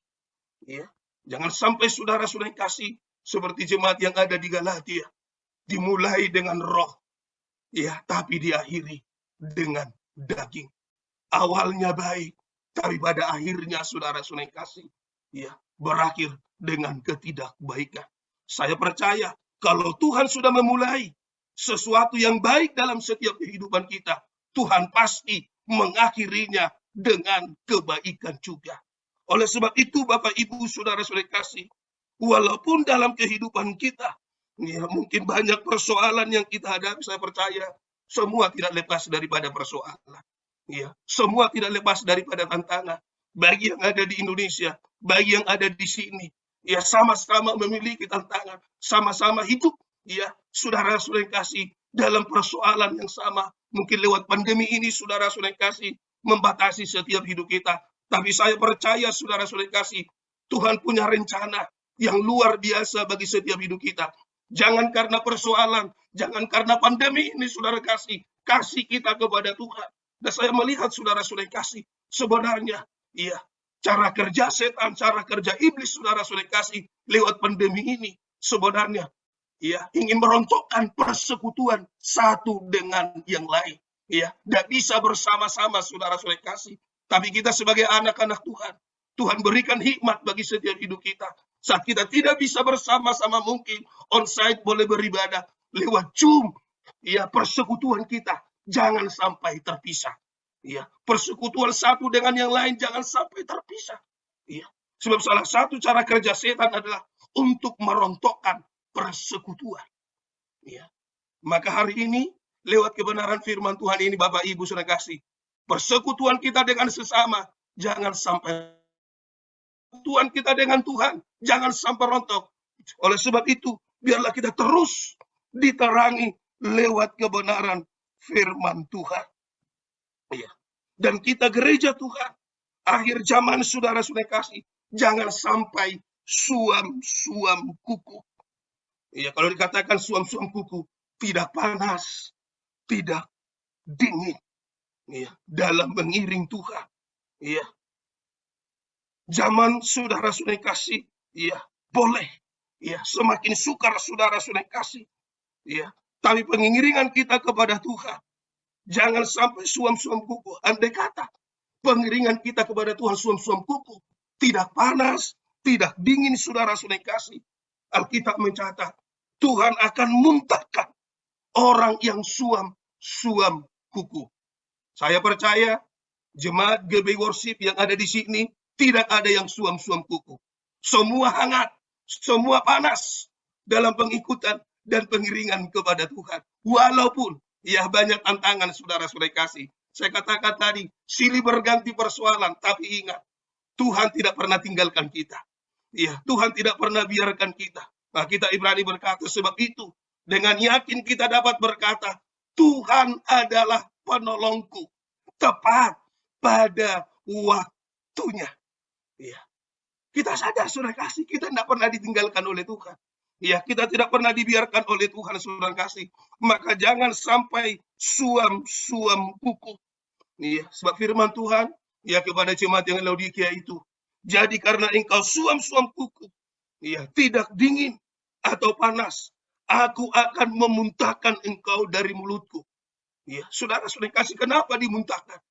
Ya, jangan sampai saudara-saudara kasih seperti jemaat yang ada di Galatia, dimulai dengan roh, ya, tapi diakhiri dengan daging. Awalnya baik, tapi pada akhirnya saudara-saudara kasih, ya, berakhir dengan ketidakbaikan. Saya percaya kalau Tuhan sudah memulai sesuatu yang baik dalam setiap kehidupan kita, Tuhan pasti mengakhirinya dengan kebaikan juga. Oleh sebab itu Bapak Ibu saudara-saudara kasih, walaupun dalam kehidupan kita ya, mungkin banyak persoalan yang kita hadapi, saya percaya semua tidak lepas daripada persoalan. Ya, semua tidak lepas daripada tantangan. Bagi yang ada di Indonesia, bagi yang ada di sini, ya sama-sama memiliki tantangan, sama-sama hidup, ya saudara-saudara kasih dalam persoalan yang sama. Mungkin lewat pandemi ini saudara-saudara kasih membatasi setiap hidup kita. Tapi saya percaya saudara-saudara kasih, Tuhan punya rencana yang luar biasa bagi setiap hidup kita. Jangan karena persoalan, jangan karena pandemi ini saudara kasih kita kepada Tuhan. Dan saya melihat saudara-saudara kasih, sebenarnya iya, cara kerja setan, cara kerja iblis saudara-saudara kasih lewat pandemi ini sebenarnya ya ingin merontokkan persekutuan satu dengan yang lain. Ya, tidak bisa bersama-sama saudara-saudara kasih. Tapi kita sebagai anak-anak Tuhan, Tuhan berikan hikmat bagi setiap hidup kita. Saat kita tidak bisa bersama-sama, mungkin on-site boleh beribadah lewat Zoom. Ya, persekutuan kita jangan sampai terpisah. Ya, persekutuan satu dengan yang lain jangan sampai terpisah. Ya, sebab salah satu cara kerja setan adalah untuk merontokkan persekutuan. Ya, maka hari ini lewat kebenaran firman Tuhan ini Bapak Ibu saudara kasih, persekutuan kita dengan sesama jangan sampai persekutuan kita dengan Tuhan jangan sampai rontok. Oleh sebab itu, biarlah kita terus diterangi lewat kebenaran firman Tuhan. Ya. Dan kita gereja Tuhan, akhir zaman saudara-saudara kasih, jangan sampai suam-suam kuku. Ya, kalau dikatakan suam-suam kuku, tidak panas, tidak dingin. Ya, dalam mengiring Tuhan. Ya. Zaman saudara-saudara kasih, ya, boleh. Ya, semakin sukar saudara-saudara kasih. Ya, tapi pengiringan kita kepada Tuhan jangan sampai suam-suam kuku. Andai kata pengiringan kita kepada Tuhan suam-suam kuku, tidak panas, tidak dingin saudara-saudara kasih. Alkitab mencatat, Tuhan akan muntahkan orang yang suam-suam kuku. Saya percaya jemaat GB Worship yang ada di sini tidak ada yang suam-suam kuku. Semua hangat, semua panas dalam pengikutan dan pengiringan kepada Tuhan. Walaupun ya banyak tantangan saudara-saudara kasih. Saya katakan tadi, silih berganti persoalan, tapi ingat, Tuhan tidak pernah tinggalkan kita. Ya, Tuhan tidak pernah biarkan kita. Nah, kita Ibrani berkata, sebab itu dengan yakin kita dapat berkata, Tuhan adalah penolongku, tepat pada waktunya. Ya. Kita sadar, saudara kasih, kita tidak pernah ditinggalkan oleh Tuhan. Ya, kita tidak pernah dibiarkan oleh Tuhan, saudara kasih. Maka jangan sampai suam-suam kuku. Ya, sebab firman Tuhan, ya kepada jemaat yang Laodikia itu, jadi karena engkau suam-suam kuku, ya tidak dingin atau panas, aku akan memuntahkan engkau dari mulutku. Ya, saudara-saudara kasih, kenapa dimuntahkan?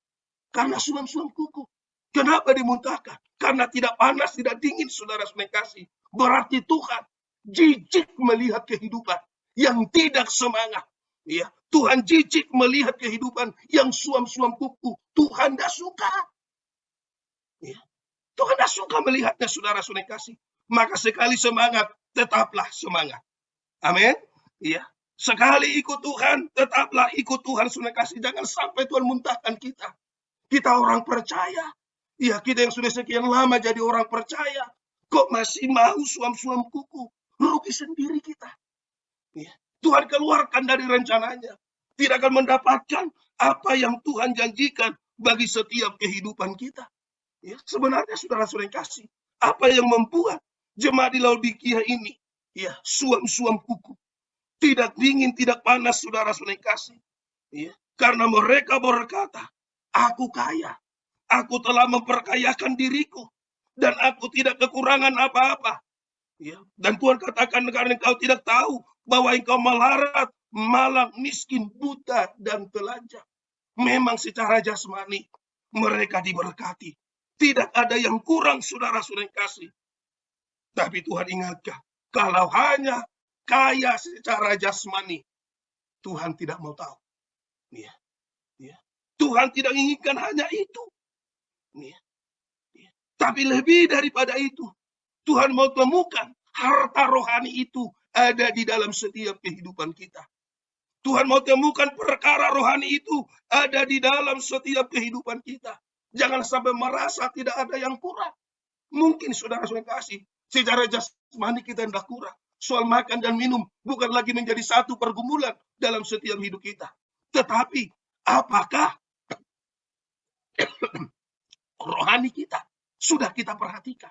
Karena suam-suam kuku. Kenapa dimuntahkan? Karena tidak panas, tidak dingin, saudara-saudara kasih. Berarti Tuhan jijik melihat kehidupan yang tidak semangat. Ya, Tuhan jijik melihat kehidupan yang suam-suam kuku. Tuhan tidak suka. Ya, Tuhan tidak suka melihatnya, saudara-saudara kasih. Maka sekali semangat, tetaplah semangat. Amin. Ya, sekali ikut Tuhan, tetaplah ikut Tuhan, saudara kasih. Jangan sampai Tuhan muntahkan kita. Kita orang percaya. Ya, kita yang sudah sekian lama jadi orang percaya, kok masih mau suam-suam kuku? Rugi sendiri kita. Ya. Tuhan keluarkan dari rencananya. Tidak akan mendapatkan apa yang Tuhan janjikan bagi setiap kehidupan kita. Ya. Sebenarnya saudara-saudara kasih, apa yang membuat jemaat di Laodikia ini ya suam-suam kuku? Tidak dingin, tidak panas, saudara-saudara kasih. Ya. Karena mereka berkata, aku kaya. Aku telah memperkayakan diriku. Dan aku tidak kekurangan apa-apa. Ya. Dan Tuhan katakan, karena engkau tidak tahu bahwa engkau melarat, malang, miskin, buta, dan telanjang. Memang secara jasmani mereka diberkati. Tidak ada yang kurang, saudara-saudara kasih. Tapi Tuhan ingatkan, kalau hanya kaya secara jasmani, Tuhan tidak mau tahu. Ya. Ya. Tuhan tidak inginkan hanya itu. Ya. Ya. Tapi lebih daripada itu, Tuhan mau temukan harta rohani itu ada di dalam setiap kehidupan kita. Tuhan mau temukan perkara rohani itu ada di dalam setiap kehidupan kita. Jangan sampai merasa tidak ada yang kurang. Mungkin saudara-saudara kasih, secara jasmani kita tidak kurang. Soal makan dan minum bukan lagi menjadi satu pergumulan dalam setiap hidup kita. Tetapi apakah rohani kita sudah kita perhatikan?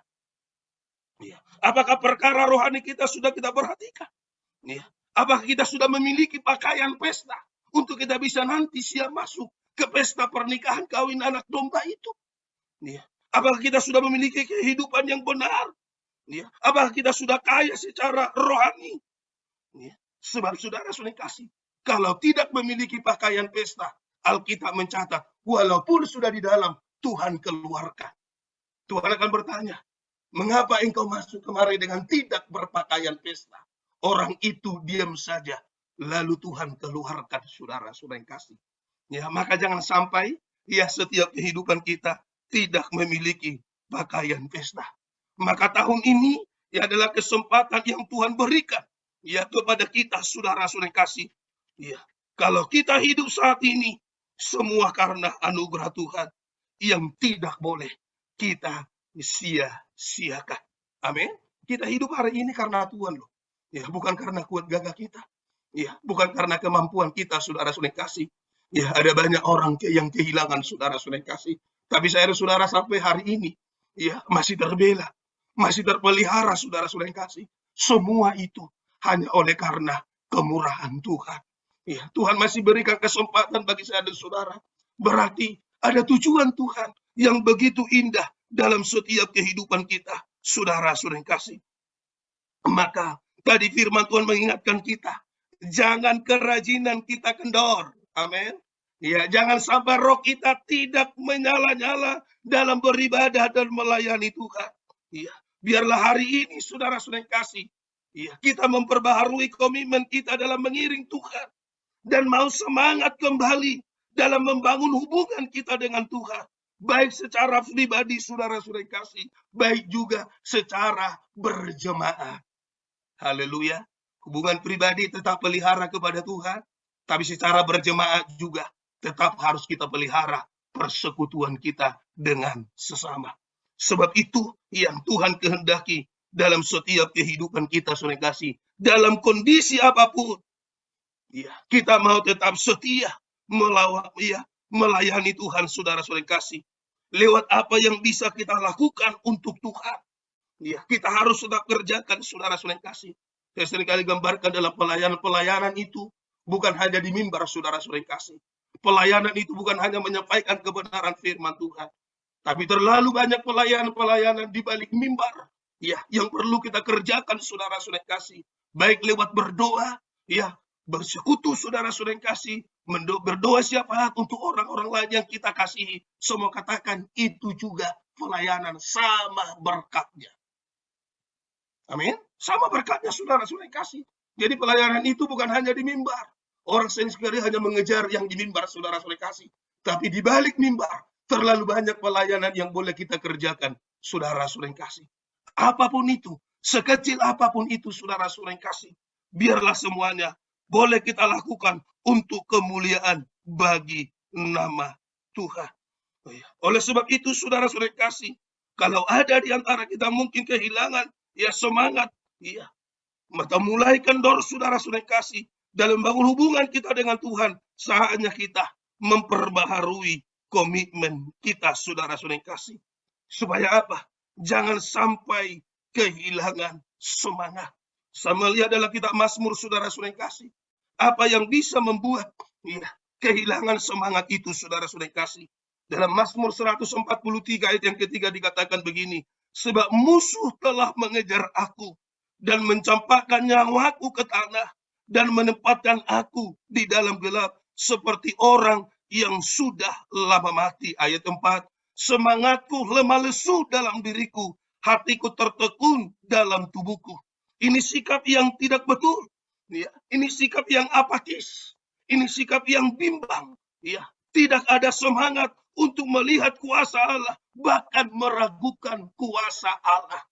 Ya. Apakah perkara rohani kita sudah kita perhatikan? Ya. Apakah kita sudah memiliki pakaian pesta untuk kita bisa nanti siap masuk ke pesta pernikahan kawin anak domba itu? Ya. Apakah kita sudah memiliki kehidupan yang benar? Ya. Apakah kita sudah kaya secara rohani? Ya. Sebab saudara-saudara kasih, kalau tidak memiliki pakaian pesta, Alkitab mencatat, walaupun sudah di dalam, Tuhan keluarkan. Tuhan akan bertanya, mengapa engkau masuk kemari dengan tidak berpakaian pesta? Orang itu diam saja. Lalu Tuhan keluarkan, saudara-saudara yang kasih. Ya, maka jangan sampai ya setiap kehidupan kita tidak memiliki pakaian pesta. Maka tahun ini ya adalah kesempatan yang Tuhan berikan ya kepada kita, saudara-saudara yang kasih. Ya, kalau kita hidup saat ini, semua karena anugerah Tuhan yang tidak boleh kita sia sia-siakan. Amin. Kita hidup hari ini karena Tuhan loh. Ya, bukan karena kuat gagah kita. Ya, bukan karena kemampuan kita, saudara-saudara yang kasih. Ya, ada banyak orang yang kehilangan, saudara-saudara yang kasih. Tapi saya dan saudara sampai hari ini, ya, masih terbela, masih terpelihara, saudara-saudara yang kasih. Semua itu hanya oleh karena kemurahan Tuhan. Ya, Tuhan masih berikan kesempatan bagi saya dan saudara. Berarti ada tujuan Tuhan yang begitu indah dalam setiap kehidupan kita, saudara-saudara yang kasih. Maka tadi firman Tuhan mengingatkan kita, jangan kerajinan kita kendor. Amin. Ya, jangan sampai roh kita tidak menyala-nyala dalam beribadah dan melayani Tuhan. Ya, biarlah hari ini saudara-saudara yang kasih, ya, kita memperbaharui komitmen kita dalam mengiring Tuhan dan mau semangat kembali dalam membangun hubungan kita dengan Tuhan. Baik secara pribadi, saudara-saudara yang kasih, baik juga secara berjemaah. Haleluya. Hubungan pribadi tetap pelihara kepada Tuhan, tapi secara berjemaah juga tetap harus kita pelihara persekutuan kita dengan sesama. Sebab itu yang Tuhan kehendaki dalam setiap kehidupan kita, saudara yang kasih. Dalam kondisi apapun, ya, kita mau tetap setia melayani Tuhan, saudara-saudara yang kasih. Lewat apa yang bisa kita lakukan untuk Tuhan. Ya, kita harus tetap kerjakan, saudara-saudara yang kasih. Saya seringkali gambarkan dalam pelayanan itu bukan hanya di mimbar, saudara-saudara yang kasih. Pelayanan itu bukan hanya menyampaikan kebenaran firman Tuhan, tapi terlalu banyak pelayanan di balik mimbar, ya, yang perlu kita kerjakan, saudara-saudara yang kasih. Baik lewat berdoa, ya, bersekutu, saudara-saudara yang kasih, berdoa syafaat untuk orang-orang lain yang kita kasihi. Semua katakan itu juga pelayanan, sama berkatnya. Amin. Sama berkatnya, saudara-saudara yang kasih. Jadi pelayanan itu bukan hanya di mimbar. Orang sekali hanya mengejar yang di mimbar, saudara-saudara yang kasih. Tapi di balik mimbar, terlalu banyak pelayanan yang boleh kita kerjakan, saudara-saudara yang kasih. Apapun itu, sekecil apapun itu, saudara-saudara yang kasih, biarlah semuanya boleh kita lakukan untuk kemuliaan bagi nama Tuhan. Oleh sebab itu, saudara-saudara yang kasih, kalau ada di antara kita mungkin kehilangan, ya, semangat, ya, maka mulai kendor, saudara-saudara yang kasih, dalam bangun hubungan kita dengan Tuhan, saatnya kita memperbaharui komitmen kita, saudara-saudara yang kasih. Supaya apa? Jangan sampai kehilangan semangat. Saya melihat dalam kitab Mazmur, saudara-saudara yang kasih, apa yang bisa membuat, ya, kehilangan semangat itu, saudara-saudara yang kasih. Dalam Mazmur 143 ayat yang ketiga dikatakan begini, sebab musuh telah mengejar aku dan mencampakkan nyawaku ke tanah dan menempatkan aku di dalam gelap seperti orang yang sudah lama mati. Ayat 4, semangatku lemah lesu dalam diriku, hatiku tertekun dalam tubuhku. Ini sikap yang tidak betul. Ya, ini sikap yang apatis. Ini sikap yang bimbang. Ya, tidak ada semangat untuk melihat kuasa Allah, bahkan meragukan kuasa Allah.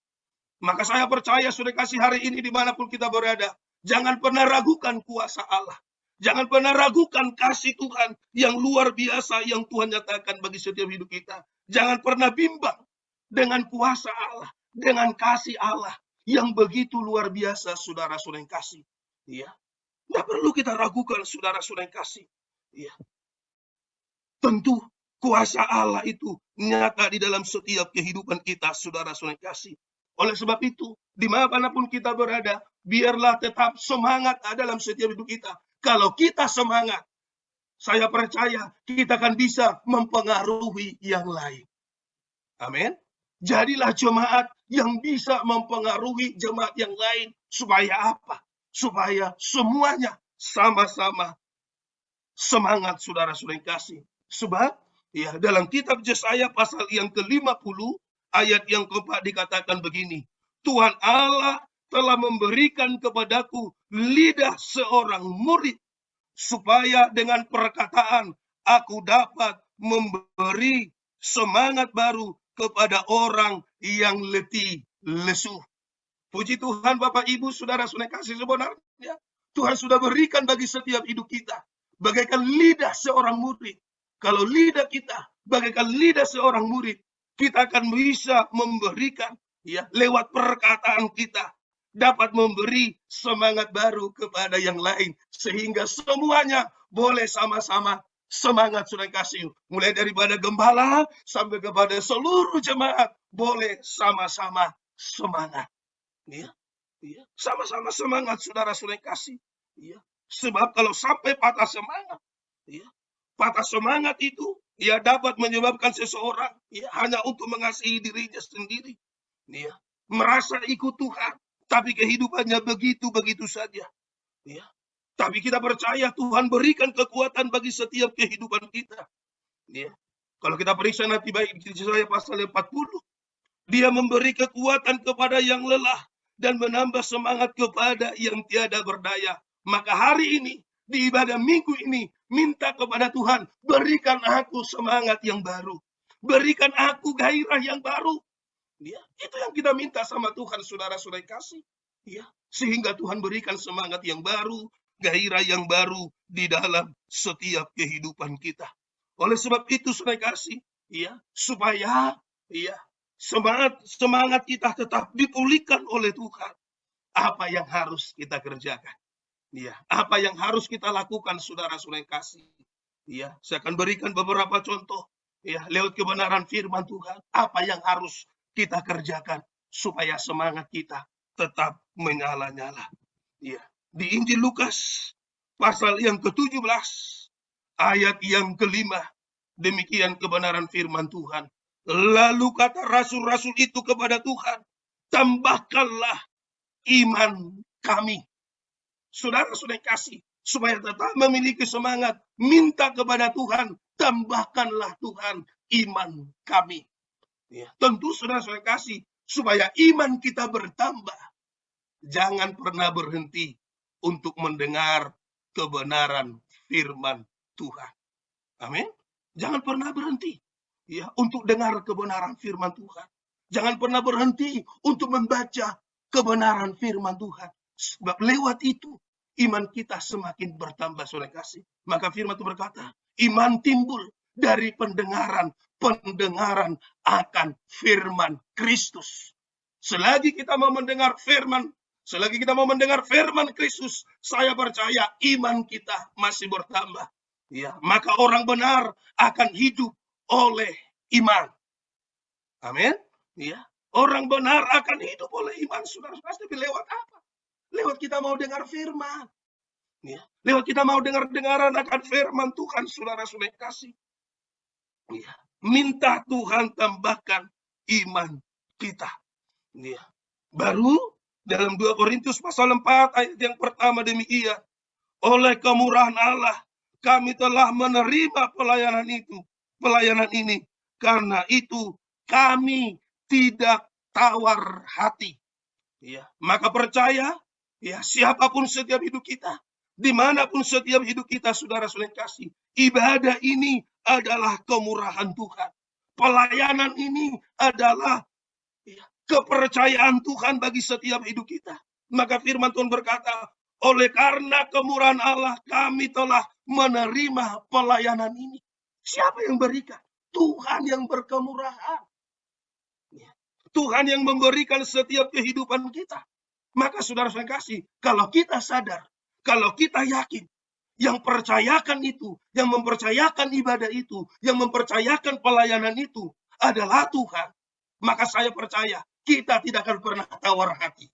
Maka saya percaya, saudara kasih, hari ini dimanapun kita berada, jangan pernah ragukan kuasa Allah. Jangan pernah ragukan kasih Tuhan yang luar biasa yang Tuhan nyatakan bagi setiap hidup kita. Jangan pernah bimbang dengan kuasa Allah, dengan kasih Allah yang begitu luar biasa, saudara-saudara yang kasih. Ya, nggak perlu kita ragukan, saudara-saudara yang kasih. Ya, tentu kuasa Allah itu nyata di dalam setiap kehidupan kita, saudara-saudara yang kasih. Oleh sebab itu, dimanapun kita berada, biarlah tetap semangat dalam setiap hidup kita. Kalau kita semangat, saya percaya kita akan bisa mempengaruhi yang lain. Amin. Jadilah jemaat yang bisa mempengaruhi jemaat yang lain. Supaya apa? Supaya semuanya sama-sama semangat, saudara-saudara yang kasih. Sebab, ya, dalam kitab Yesaya pasal yang ke-50, ayat yang keempat dikatakan begini, Tuhan Allah telah memberikan kepadaku lidah seorang murid, supaya dengan perkataan aku dapat memberi semangat baru kepada orang yang letih lesu. Puji Tuhan, Bapak, Ibu, saudara-saudara kasih, sebenarnya Tuhan sudah berikan bagi setiap hidup kita bagaikan lidah seorang murid. Kalau lidah kita bagaikan lidah seorang murid, kita akan bisa memberikan ya, lewat perkataan kita dapat memberi semangat baru kepada yang lain, sehingga semuanya boleh sama-sama semangat, saudara kasih. Mulai daripada gembala sampai kepada seluruh jemaat boleh sama-sama semangat. Ya, ya, sama-sama semangat, saudara-saudara kasih. Ya, sebab kalau sampai patah semangat, ya, patah semangat itu ya dapat menyebabkan seseorang ya hanya untuk mengasihi dirinya sendiri, ya, merasa ikut Tuhan, tapi kehidupannya begitu-begitu saja. Ya, tapi kita percaya Tuhan berikan kekuatan bagi setiap kehidupan kita. Ya, kalau kita periksa nanti baik di Yesaya pasal 40, Dia memberi kekuatan kepada yang lelah dan menambah semangat kepada yang tiada berdaya. Maka hari ini, di ibadah minggu ini, minta kepada Tuhan, berikan aku semangat yang baru. Berikan aku gairah yang baru. Ya, itu yang kita minta sama Tuhan, saudara-saudara kasih. Ya, sehingga Tuhan berikan semangat yang baru, gairah yang baru di dalam setiap kehidupan kita. Oleh sebab itu, saudara kasih, ya, supaya ya semangat kita tetap dipulihkan oleh Tuhan. Apa yang harus kita kerjakan? Ya, apa yang harus kita lakukan, saudara-saudara kasih? Ya, saya akan berikan beberapa contoh ya lewat kebenaran firman Tuhan. Apa yang harus kita kerjakan supaya semangat kita tetap menyala-nyala? Ya, di Injil Lukas pasal yang ke-17 ayat yang ke-5, demikian kebenaran firman Tuhan. Lalu kata rasul-rasul itu kepada Tuhan, tambahkanlah iman kami. Saudara-saudara kasih, supaya tetap memiliki semangat, minta kepada Tuhan, tambahkanlah Tuhan iman kami. Ya, tentu saudara-saudara kasih, supaya iman kita bertambah, jangan pernah berhenti untuk mendengar kebenaran firman Tuhan. Amin. Jangan pernah berhenti ya untuk dengar kebenaran firman Tuhan. Jangan pernah berhenti untuk membaca kebenaran firman Tuhan. Sebab lewat itu iman kita semakin bertambah, saudara kasih. Maka firman Tuhan berkata, iman timbul dari pendengaran akan firman Kristus. Selagi kita mau mendengar firman, selagi kita mau mendengar firman Kristus, saya percaya iman kita masih bertambah. Ya, maka orang benar akan hidup oleh iman. Amin. Ya, orang benar akan hidup oleh iman, saudara-saudara. Tapi lewat apa? Lewat kita mau dengar firman. Ya, lewat kita mau dengar-dengaran akan firman Tuhan, saudara-saudara kasih. Ya, minta Tuhan tambahkan iman kita. Ya. Baru dalam 2 Korintus pasal 4 ayat yang pertama demikian. Oleh kemurahan Allah kami telah menerima pelayanan ini. Karena itu kami tidak tawar hati. Ya, maka percaya ya, siapapun setiap hidup kita, dimanapun setiap hidup kita, saudara-saudara kasih, ibadah ini adalah kemurahan Tuhan. Pelayanan ini adalah ya, kepercayaan Tuhan bagi setiap hidup kita. Maka firman Tuhan berkata, oleh karena kemurahan Allah kami telah menerima pelayanan ini. Siapa yang berikan? Tuhan yang berkemurahan. Ya, Tuhan yang memberikan setiap kehidupan kita. Maka saudara-saudara kasih, kalau kita sadar, kalau kita yakin, yang percayakan itu, yang mempercayakan ibadah itu, yang mempercayakan pelayanan itu adalah Tuhan, maka saya percaya kita tidak akan pernah tawar hati.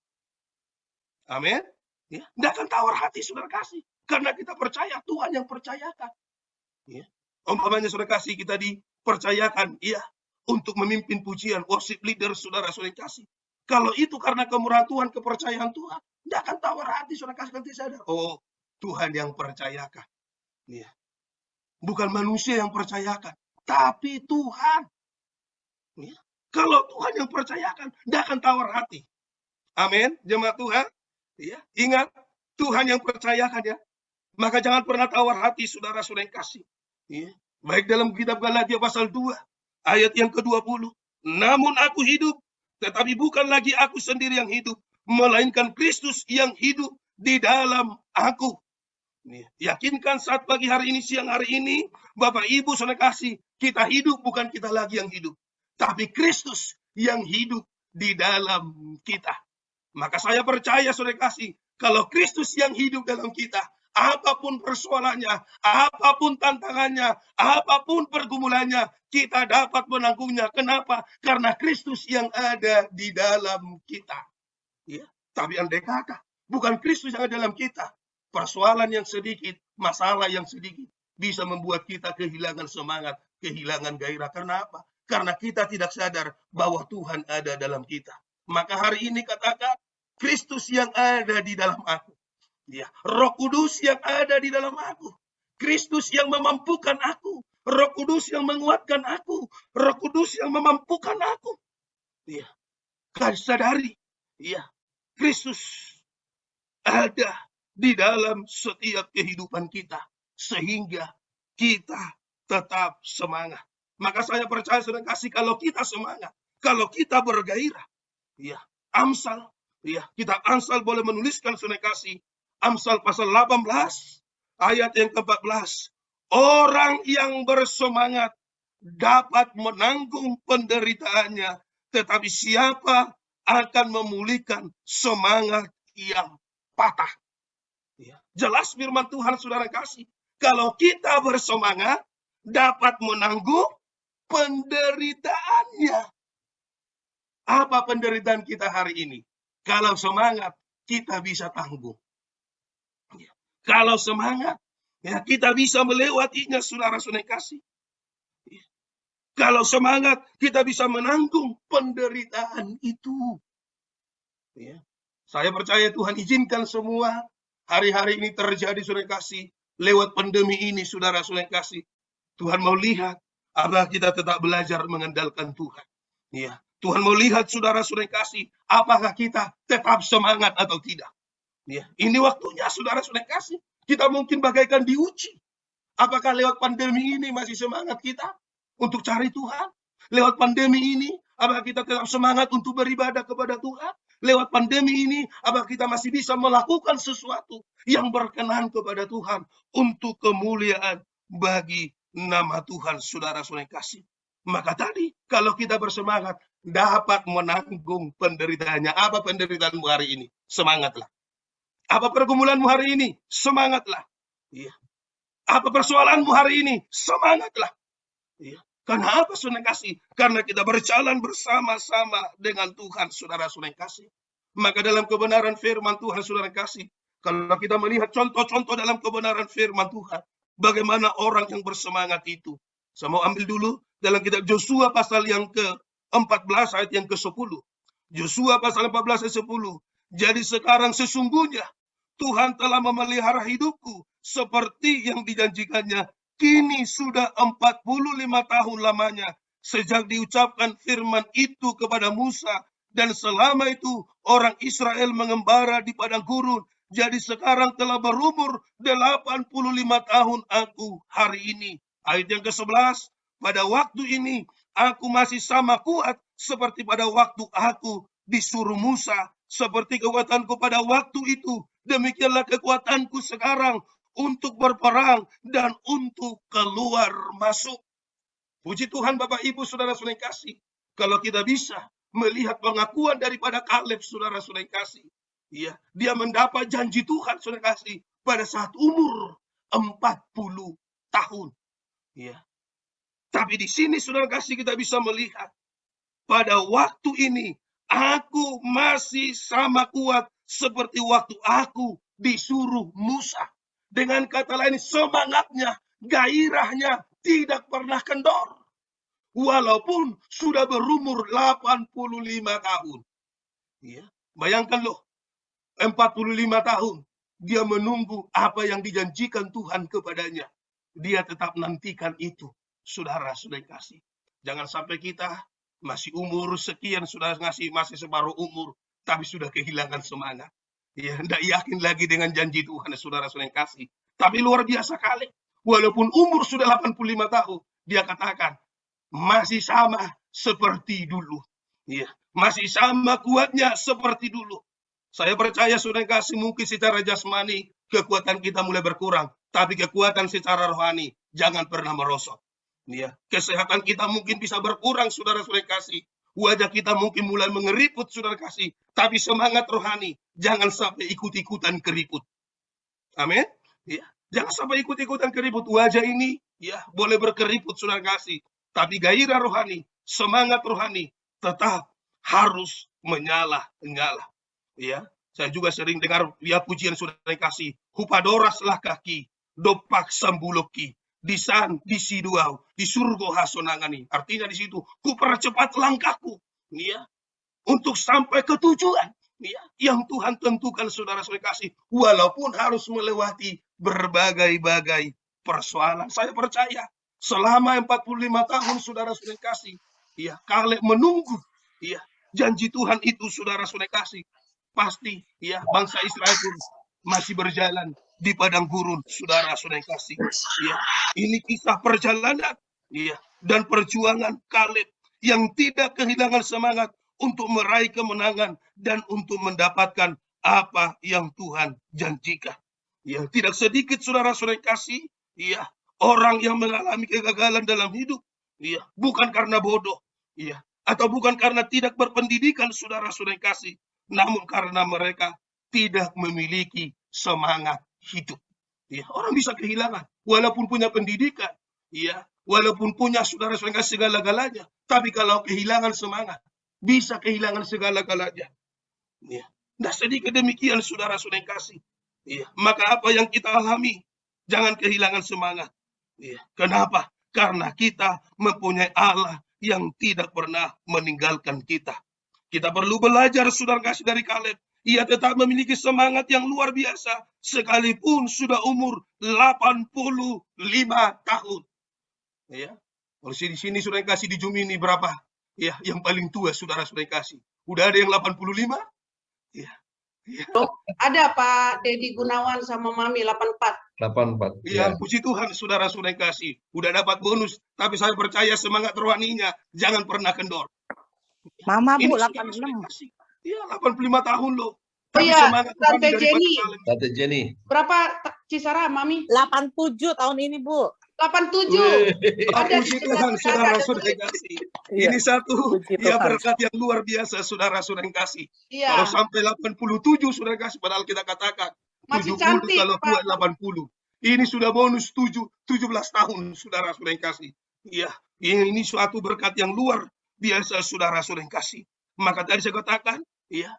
Amin. Ya, tidak akan tawar hati, saudara kasih, karena kita percaya Tuhan yang percayakan. Ya. Umpamanya saudara kasih, kita dipercayakan ya untuk memimpin pujian, worship leader, saudara-saudara kasih. Kalau itu karena kemurahan Tuhan, kepercayaan Tuhan, tidak akan tawar hati, saudara kasih, nanti sadar. Oh, Tuhan yang percayakan. Ya. Bukan manusia yang percayakan, tapi Tuhan. Ya. Kalau Tuhan yang percayakan, tidak akan tawar hati. Amin, jemaat Tuhan. Ya. Ingat, Tuhan yang percayakan ya. Maka jangan pernah tawar hati, saudara-saudara yang kasih. Ya. Baik dalam kitab Galatia pasal 2, ayat yang ke-20. Namun aku hidup, tetapi bukan lagi aku sendiri yang hidup, melainkan Kristus yang hidup di dalam aku. Yakinkan saat pagi hari ini, siang hari ini, Bapak Ibu saudara kasih, kita hidup bukan kita lagi yang hidup, tapi Kristus yang hidup di dalam kita. Maka saya percaya, saudara kasih, kalau Kristus yang hidup dalam kita, apapun persoalannya, apapun tantangannya, apapun pergumulannya, kita dapat menanggungnya. Kenapa? Karena Kristus yang ada di dalam kita. Ya. Tapi andai kata bukan Kristus yang ada dalam kita, persoalan yang sedikit, masalah yang sedikit, bisa membuat kita kehilangan semangat, kehilangan gairah. Karena apa? Karena kita tidak sadar bahwa Tuhan ada dalam kita. Maka hari ini katakan, Kristus yang ada di dalam aku. Ya, Roh Kudus yang ada di dalam aku. Kristus yang memampukan aku. Roh Kudus yang menguatkan aku. Roh Kudus yang memampukan aku. Ya, kau sadari, ya, Kristus ada di dalam setiap kehidupan kita. Sehingga kita tetap semangat. Maka saya percaya, saudara kasih, kalau kita semangat, kalau kita bergairah, ya, Amsal, ya, kita Amsal boleh menuliskan, saudara kasih, Amsal pasal 18 ayat yang ke-14. Orang yang bersemangat dapat menanggung penderitaannya, tetapi siapa akan memulihkan semangat yang patah? Ya, jelas firman Tuhan, saudara kasih, kalau kita bersemangat dapat menanggung penderitaannya. Apa penderitaan kita hari ini? Kalau semangat, kita bisa tanggung. Ya. Kalau semangat, ya, kita bisa melewatinya, saudara-saudara kasih. Ya. Kalau semangat, kita bisa menanggung penderitaan itu. Ya. Saya percaya Tuhan izinkan semua hari-hari ini terjadi, saudara kasih. Lewat pandemi ini, saudara-saudara kasih. Tuhan mau lihat apakah kita tetap belajar mengandalkan Tuhan. Ya, Tuhan mau lihat, saudara-saudara kasih, apakah kita tetap semangat atau tidak. Ya, ini waktunya, saudara-saudara kasih. Kita mungkin bagaikan diuji. Apakah lewat pandemi ini masih semangat kita untuk cari Tuhan? Lewat pandemi ini, apakah kita tetap semangat untuk beribadah kepada Tuhan? Lewat pandemi ini, apakah kita masih bisa melakukan sesuatu yang berkenan kepada Tuhan untuk kemuliaan bagi nama Tuhan, saudara-saudara kasih. Maka tadi, kalau kita bersemangat, dapat menanggung penderitaannya. Apa penderitaanmu hari ini? Semangatlah. Apa pergumulanmu hari ini? Semangatlah. Ya. Apa persoalanmu hari ini? Semangatlah. Ya. Karena apa, saudara kasih? Karena kita berjalan bersama-sama dengan Tuhan, saudara-saudara kasih. Maka dalam kebenaran firman Tuhan, saudara kasih, kalau kita melihat contoh-contoh dalam kebenaran firman Tuhan, bagaimana orang yang bersemangat itu. Saya mau ambil dulu dalam kitab Yosua pasal yang ke-14 ayat yang ke-10. Yosua pasal 14 ayat 10. Jadi sekarang sesungguhnya Tuhan telah memelihara hidupku seperti yang dijanjikannya. Kini sudah 45 tahun lamanya sejak diucapkan firman itu kepada Musa. Dan selama itu orang Israel mengembara di padang gurun. Jadi sekarang telah berumur 85 tahun aku hari ini. Ayat yang ke-11. Pada waktu ini aku masih sama kuat seperti pada waktu aku disuruh Musa. Seperti kekuatanku pada waktu itu, demikianlah kekuatanku sekarang untuk berperang dan untuk keluar masuk. Puji Tuhan, Bapak Ibu, saudara-saudara kasih. Kalau kita bisa melihat pengakuan daripada Kaleb, saudara-saudara kasih. Ya, dia mendapat janji Tuhan, saudara kasih, pada saat umur 40 tahun. Ya. Tapi di sini, saudara kasih, kita bisa melihat pada waktu ini aku masih sama kuat seperti waktu aku disuruh Musa. Dengan kata lain, semangatnya, gairahnya tidak pernah kendor. Walaupun sudah berumur 85 tahun. Ya. Bayangkan loh, 45 tahun. Dia menunggu apa yang dijanjikan Tuhan kepadanya. Dia tetap nantikan itu. Saudara-saudara kasih. Jangan sampai kita masih umur sekian, sudah masih separuh umur, tapi sudah kehilangan semangat. Ya, tidak yakin lagi dengan janji Tuhan, saudara-saudara kasih. Tapi luar biasa kali. Walaupun umur sudah 85 tahun, dia katakan, masih sama seperti dulu. Ya, masih sama kuatnya seperti dulu. Saya percaya, saudara kasih, mungkin secara jasmani, kekuatan kita mulai berkurang. Tapi kekuatan secara rohani, jangan pernah merosot. Ya, kesehatan kita mungkin bisa berkurang, saudara-saudara kasih. wajah kita mungkin mulai mengeriput, saudara kasih. Tapi semangat rohani, jangan sampai ikut-ikutan keriput. Amin. Ya, jangan sampai ikut-ikutan keriput. Wajah ini ya boleh berkeriput, saudara kasih. Tapi gairah rohani, semangat rohani tetap harus menyala-nyala. Ya, saya juga sering dengar ya pujian saudara kasih. Hupadoraslah kaki, dopak sambuloki, disan disiduau, di surga hasonangani. Artinya di situ, ku percepat langkahku, ya, untuk sampai ke tujuan, ya, yang Tuhan tentukan, saudara-saudara kasih, walaupun harus melewati berbagai-bagai persoalan. Saya percaya selama 45 tahun, saudara-saudara kasih, ya, Kaleb menunggu, ya, janji Tuhan itu, saudara-saudara kasih, pasti, ya, bangsa Israel pun masih berjalan di padang gurun, saudara-saudara kasih. Ya, ini kisah perjalanan, ya, dan perjuangan Kaleb yang tidak kehilangan semangat untuk meraih kemenangan dan untuk mendapatkan apa yang Tuhan janjikan. Ya, tidak sedikit saudara-saudara kasih, ya, orang yang mengalami kegagalan dalam hidup, ya, bukan karena bodoh, ya, atau bukan karena tidak berpendidikan, saudara-saudara kasih, namun karena mereka tidak memiliki semangat hidup. Ya, orang bisa kehilangan walaupun punya pendidikan, ya, walaupun punya saudara-saudara segala-galanya, tapi kalau kehilangan semangat, bisa kehilangan segala-galanya. Ya, tidak sedikit demikian saudara-saudara kasih. Ya, maka apa yang kita alami, jangan kehilangan semangat. Ya, kenapa? Karena kita mempunyai Allah yang tidak pernah meninggalkan kita. Kita perlu belajar saudara kasih dari Kaleb. Ia tetap memiliki semangat yang luar biasa sekalipun sudah umur 85 tahun. Ya, kalau di sini saudara kasih di Jumini berapa? Ya, yang paling tua saudara-saudara kasih. Udah ada yang 85? Ya. Ya. Ada Pak Dedi Gunawan sama Mami 84. 84. Ya, puji Tuhan saudara-saudara kasih. Udah dapat bonus, tapi saya percaya semangat rohaninya jangan pernah kendor. Mama Bu, Ini 86. Iya, 85 tahun loh. Oh iya, Tante Jenny. Tante Jenny. Berapa Cisara, Mami? 87 tahun ini, Bu. 87. Ada puji Tuhan, saudara-saudara kasih. Ini satu ya berkat yang luar biasa, saudara-saudara kasih. Iya. Kalau sampai 87, saudara kasih, padahal kita katakan masih 70 cantik, kalau Pak. kuat 80. Ini sudah bonus 17 tahun, saudara-saudara kasih. Iya, ini suatu berkat yang luar biasa, saudara-saudara kasih. Maka tadi saya katakan, ya,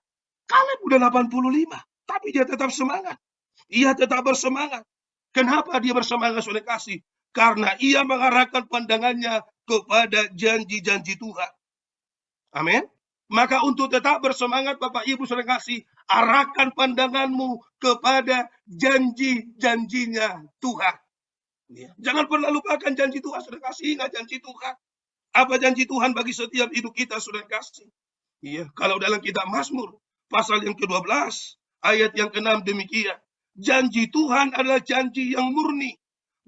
Kaleb udah 85, tapi dia tetap semangat. Ia tetap bersemangat. Kenapa dia bersemangat, saudara kasih? Karena ia mengarahkan pandangannya kepada janji-janji Tuhan. Amin. Maka untuk tetap bersemangat, Bapak Ibu saudara kasih, arahkan pandanganmu kepada janji-janjinya Tuhan. Ya. Jangan pernah lupakan janji Tuhan, saudara kasih. Ingat janji Tuhan. Apa janji Tuhan bagi setiap hidup kita, saudara kasih? Iya, kalau dalam kitab Mazmur pasal yang ke-12 ayat yang ke-6 demikian. Janji Tuhan adalah janji yang murni,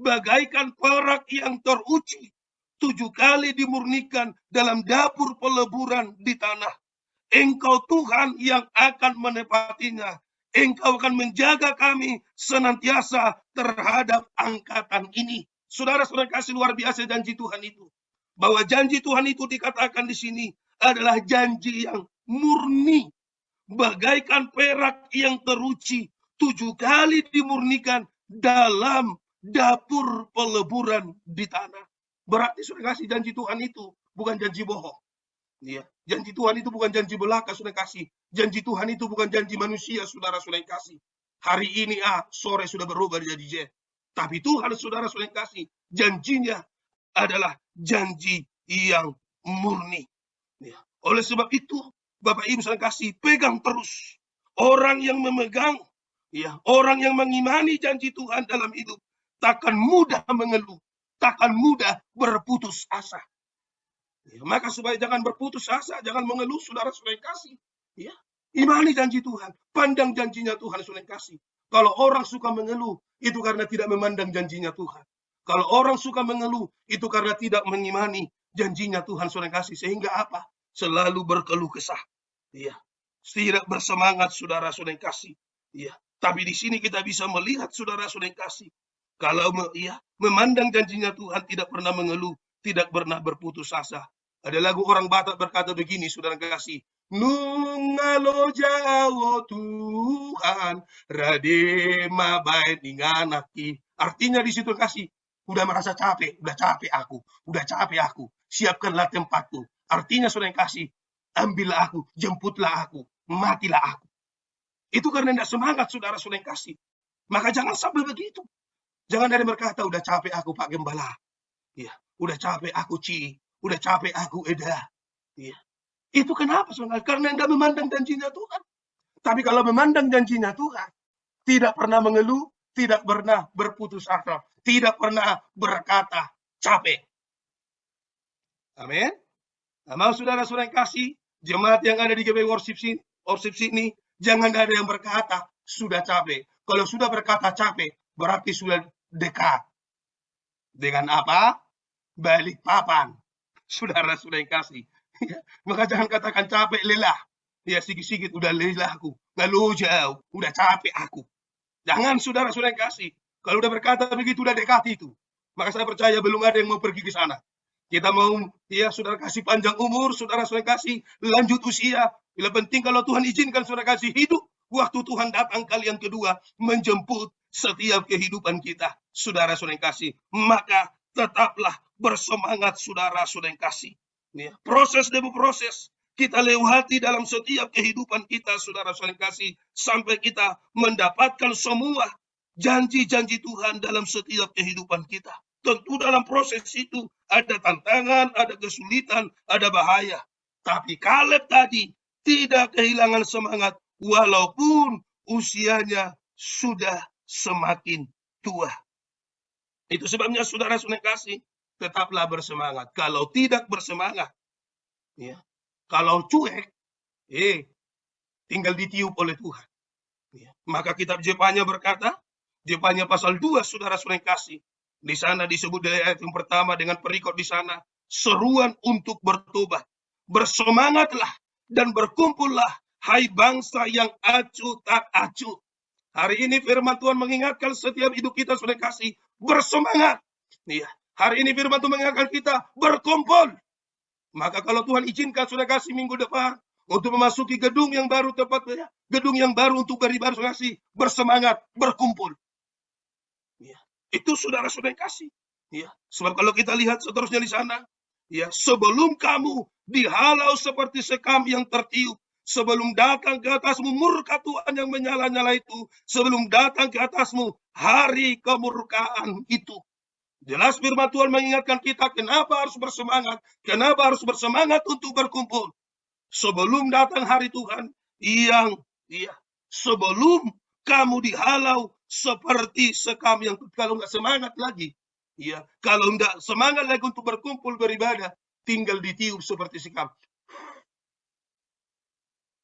bagaikan perak yang teruji, 7 kali dimurnikan dalam dapur peleburan di tanah. Engkau Tuhan yang akan menepatinya. Engkau akan menjaga kami senantiasa terhadap angkatan ini. Saudara-saudara kasih, luar biasa janji Tuhan itu. Bahwa janji Tuhan itu dikatakan di sini adalah janji yang murni, bagaikan perak yang teruji, 7 kali dimurnikan dalam dapur peleburan di tanah. Berarti saudara kasih, janji Tuhan itu bukan janji bohong. Ya, janji Tuhan itu bukan janji belaka, saudara kasih. Janji Tuhan itu bukan janji manusia, saudara-saudara kasih. Hari ini A, sore sudah berubah jadi Z. Tapi Tuhan, saudara-saudara kasih, janjinya adalah janji yang murni. Ya. Oleh sebab itu, Bapak Ibu saudara kasih, pegang terus. Orang yang memegang, ya, orang yang mengimani janji Tuhan dalam hidup, takkan mudah mengeluh, takkan mudah berputus asa. Ya, maka supaya jangan berputus asa, jangan mengeluh, saudara-saudara kasih. Ya, imani janji Tuhan, pandang janjinya Tuhan, saudara kasih. Kalau orang suka mengeluh, itu karena tidak memandang janjinya Tuhan. Kalau orang suka mengeluh, itu karena tidak mengimani janjinya Tuhan, saudara kasih. Sehingga apa? Selalu berkeluh kesah. Ya, tidak bersemangat, saudara-saudara kasih. Ya, tapi di sini kita bisa melihat, saudara-saudara kasih, kalau ya memandang janjinya Tuhan, tidak pernah mengeluh, tidak pernah berputus asa. Ada lagu orang Batak berkata begini, saudara kasih. Nungalo jawo Tuhan, radema baik ninganaki. Artinya di situ kasih, udah merasa capek, udah capek aku, siapkanlah tempatku. Artinya saudara kasih, ambillah aku, jemputlah aku, matilah aku. Itu karena tidak semangat saudara-saudara kasih. Maka jangan sampai begitu. Jangan ada yang berkata, udah capek aku Pak Gembala. Ya, udah capek aku Ci, udah capek aku Eda. Ya. Itu kenapa saudara? Karena tidak memandang janjinya Tuhan. Tapi kalau memandang janjinya Tuhan, tidak pernah mengeluh, tidak pernah berputus asa, tidak pernah berkata capek. Amin. Nah, mau saudara-saudara yang kasih, jemaat yang ada di GBI Worship sini, jangan ada yang berkata sudah capek. Kalau sudah berkata capek, berarti sudah dekat. Dengan apa? Balik papan. Saudara-saudara yang kasih. Maka jangan katakan capek, lelah. Ya sikit-sikit udah lelah aku. Lalu jauh, udah capek aku. Jangan saudara-saudara yang kasih. Kalau udah berkata begitu, udah dekat itu. Maka saya percaya belum ada yang mau pergi ke sana. Kita mau, ya saudara kasih panjang umur, saudara-saudara kasih lanjut usia. Bila penting kalau Tuhan izinkan saudara kasih hidup, waktu Tuhan datang kali yang kedua, menjemput setiap kehidupan kita. Saudara-saudara kasih. Maka tetaplah bersemangat saudara-saudara kasih. Ya, proses demi proses kita lewati dalam setiap kehidupan kita, saudara-saudara kasih, sampai kita mendapatkan semua janji-janji Tuhan dalam setiap kehidupan kita. Tentu dalam proses itu ada tantangan, ada kesulitan, ada bahaya. Tapi Kaleb tadi tidak kehilangan semangat walaupun usianya sudah semakin tua. Itu sebabnya saudara-saudara kasih, tetaplah bersemangat. Kalau tidak bersemangat, ya, kalau cuek, tinggal ditiup oleh Tuhan. Ya. Maka kitab Jepanya berkata, Jepanya pasal 2, saudara-saudara kasih, di sana disebut dari ayat yang pertama dengan perikop di sana, seruan untuk bertobat. Bersemangatlah dan berkumpullah, hai bangsa yang acuh tak acuh. Hari ini firman Tuhan mengingatkan setiap hidup kita, saudara kasih, bersemangat. Ya. Hari ini firman Tuhan mengingatkan kita berkumpul. Maka kalau Tuhan izinkan saudara kasih minggu depan untuk memasuki gedung yang baru, tepatnya gedung yang baru untuk beribadah, saudara kasih bersemangat berkumpul. Ya. Itu saudara-saudara kasih. Ya. Sebab kalau kita lihat seterusnya di sana, ya, sebelum kamu dihalau seperti sekam yang tertiup, sebelum datang ke atasmu murka Tuhan yang menyala-nyala itu, sebelum datang ke atasmu hari kemurkaan itu. Jelas firman Tuhan mengingatkan kita kenapa harus bersemangat. Kenapa harus bersemangat untuk berkumpul. Sebelum datang hari Tuhan yang, ya, sebelum kamu dihalau seperti sekam yang, kalau nggak semangat lagi, ya, kalau nggak semangat lagi untuk berkumpul beribadah, tinggal ditiup seperti sekam.